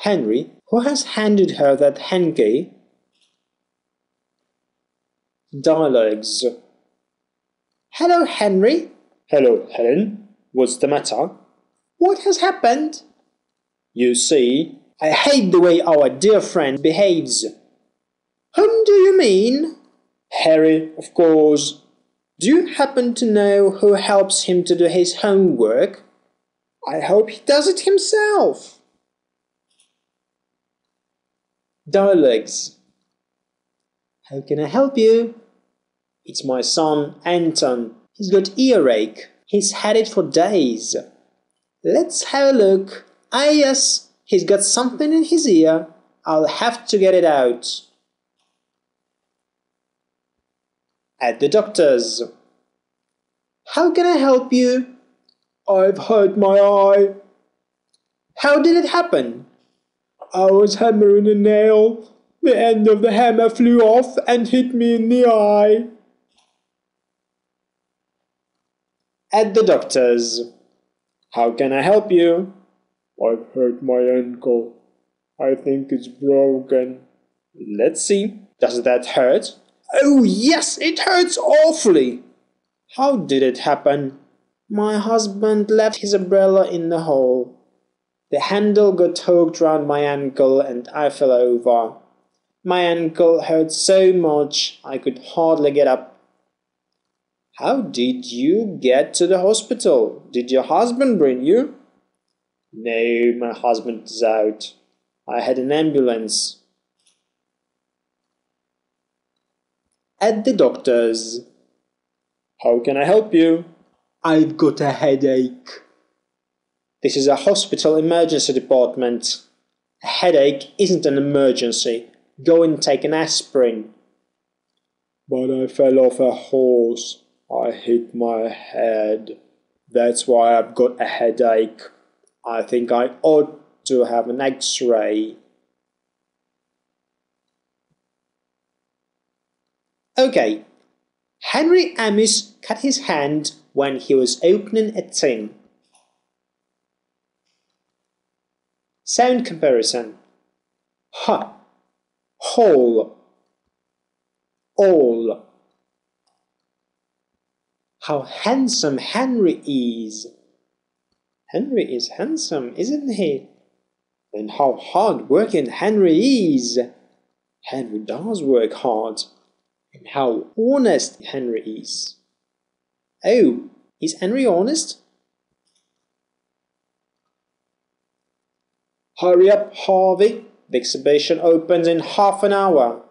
Henry, who has handed her that hanky? Dialogues. Hello, Henry. Hello, Helen. What's the matter? What has happened? You see, I hate the way our dear friend behaves. Whom do you mean? Harry, of course. Do you happen to know who helps him to do his homework? I hope he does it himself. Dialogues. How can I help you? It's my son, Anton. He's got earache. He's had it for days. Let's have a look. Ah, yes, he's got something in his ear. I'll have to get it out. At the doctor's. How can I help you? I've hurt my eye. How did it happen? I was hammering a nail. The end of the hammer flew off and hit me in the eye. At the doctor's. How can I help you? I've hurt my ankle. I think it's broken. Let's see. Does that hurt? Oh yes, it hurts awfully. How did it happen? My husband left his umbrella in the hall. The handle got hooked round my ankle and I fell over. My ankle hurt so much I could hardly get up. How did you get to the hospital? Did your husband bring you? No, my husband is out. I had an ambulance. At the doctor's. How can I help you? I've got a headache. This is a hospital emergency department. A headache isn't an emergency. Go and take an aspirin. But I fell off a horse. I hit my head. That's why I've got a headache. I think I ought to have an X-ray. Okay. Henry Amis cut his hand when he was opening a tin. Sound comparison. Ha, whole, all. How handsome Henry is. Henry is handsome, isn't he? And how hard working Henry is. Henry does work hard. And how honest Henry is. Oh, is Henry honest? Hurry up, Harvey. The exhibition opens in half an hour.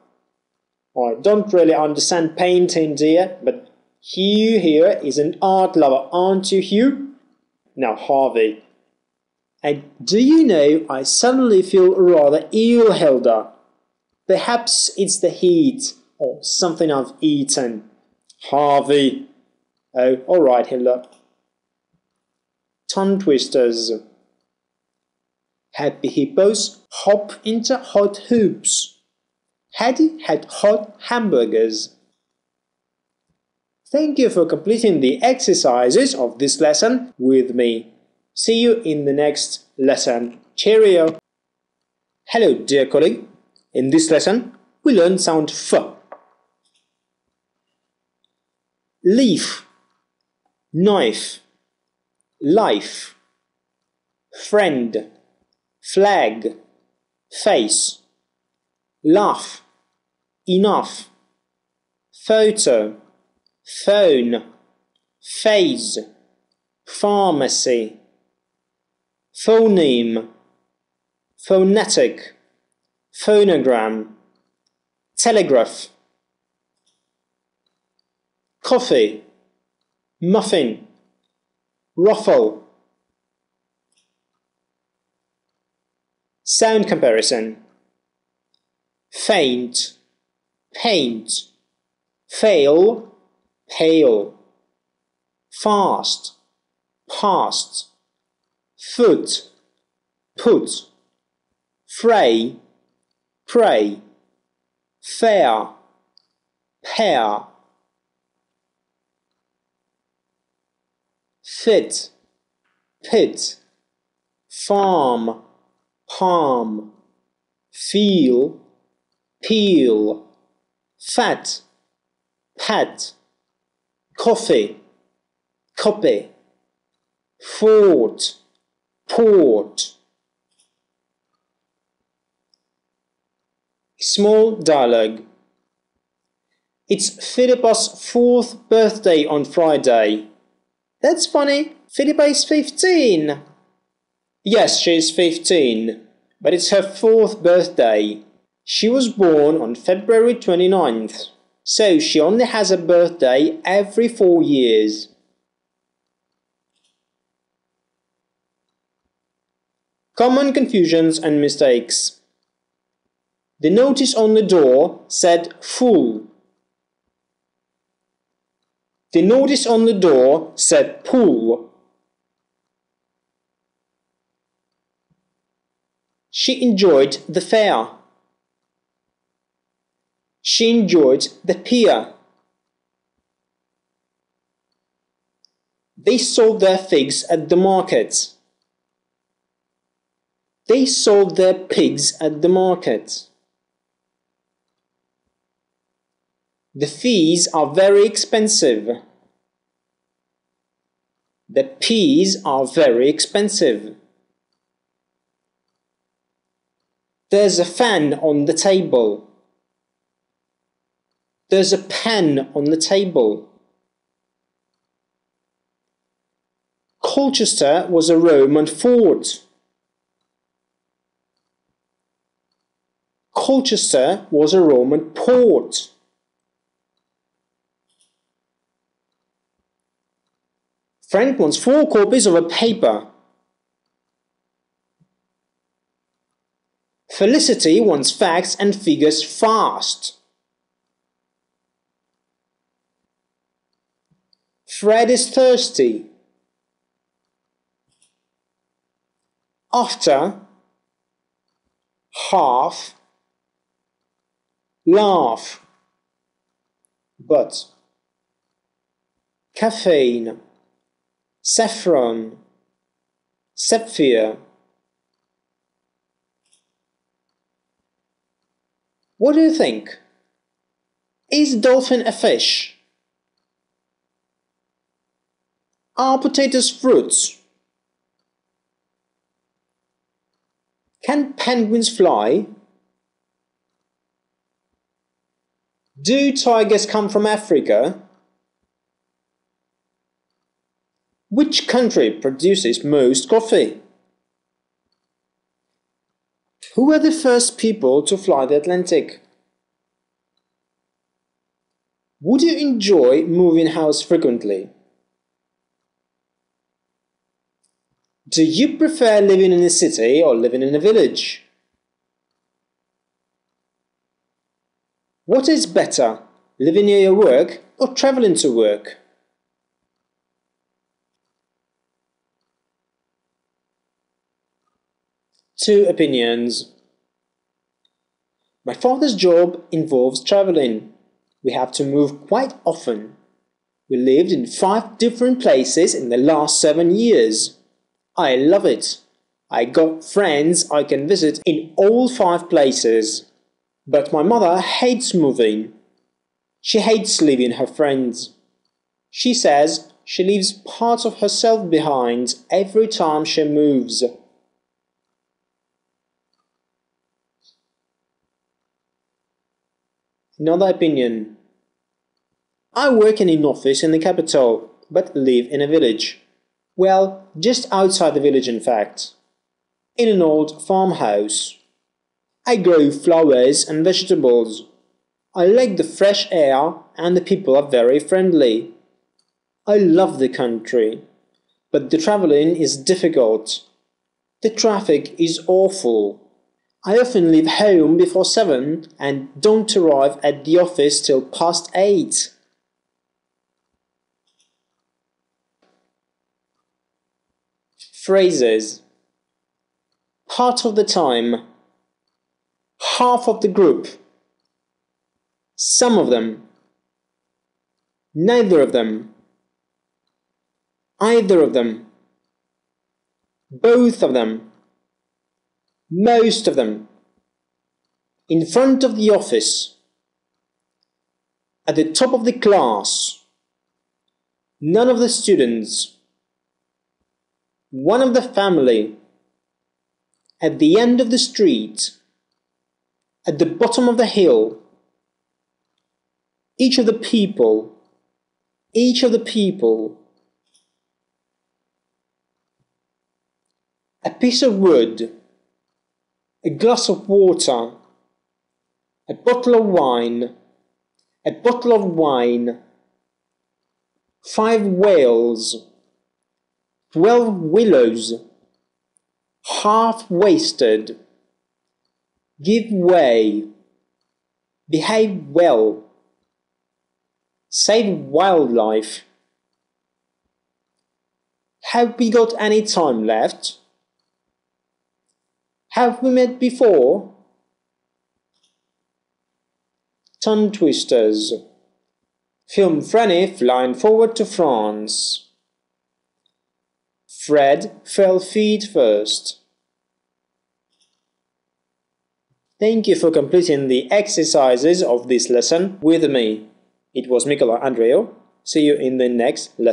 I don't really understand painting, dear, but Hugh here is an art lover, aren't you, Hugh? Now, Harvey. And do you know, I suddenly feel rather ill, Hilda. Perhaps it's the heat, or something I've eaten. Harvey. Oh, all right, Hilda. Tongue twisters. Happy hippos hop into hot hoops. Hattie had hot hamburgers. Thank you for completing the exercises of this lesson with me. See you in the next lesson. Cheerio! Hello, dear colleague. In this lesson, we learn sound F. Leaf, knife, life, friend, flag, face, laugh, enough, photo, phone, phase, pharmacy, phoneme, phonetic, phonogram, telegraph, coffee, muffin, ruffle. Sound comparison. Faint, paint, fail, pale, fast, past, foot, put, fray, pray, fair, pair, fit, pit, farm, palm, feel, peel, fat, pat, coffee, copy, fort, port. Small dialogue. It's Philippa's 4th birthday on Friday. That's funny. Philippa is 15. Yes, she's 15, but it's her 4th birthday. She was born on February 29th, so she only has a birthday every 4 years. Common confusions and mistakes. The notice on the door said full. The notice on the door said pool. She enjoyed the fair. She enjoyed the pier. They sold their figs at the market. They sold their pigs at the market. The fees are very expensive. The peas are very expensive. There's a fan on the table. There's a pen on the table. Colchester was a Roman fort. Colchester was a Roman port. Frank wants 4 copies of a paper. Felicity wants facts and figures fast. Fred is thirsty. After, half, laugh, but, caffeine, saffron, sapphire. What do you think? Is dolphin a fish? Are potatoes fruits? Can penguins fly? Do tigers come from Africa? Which country produces most coffee? Who were the first people to fly the Atlantic? Would you enjoy moving house frequently? Do you prefer living in a city or living in a village? What is better, living near your work or traveling to work? Two opinions. My father's job involves traveling. We have to move quite often. We lived in 5 different places in the last 7 years. I love it. I got friends I can visit in all 5 places. But my mother hates moving. She hates leaving her friends. She says she leaves parts of herself behind every time she moves. Another opinion. I work in an office in the capital, but live in a village. Well, just outside the village in fact. In an old farmhouse. I grow flowers and vegetables. I like the fresh air and the people are very friendly. I love the country, but the traveling is difficult. The traffic is awful. I often leave home before 7 and don't arrive at the office till past 8. Phrases. Part of the time. Half of the group. Some of them. Neither of them. Either of them. Both of them. Most of them. In front of the office. At the top of the class. None of the students. One of the family. At the end of the street. At the bottom of the hill. Each of the people. Each of the people. A piece of wood. A glass of water. A bottle of wine. A bottle of wine. 5 whales. 12 willows. Half-wasted. Give way. Behave well. Save wildlife. Have we got any time left? Have we met before? Tongue twisters. Film Franny flying forward to France. Fred fell feet first. Thank you for completing the exercises of this lesson with me. It was Nicola Andreo. See you in the next lesson.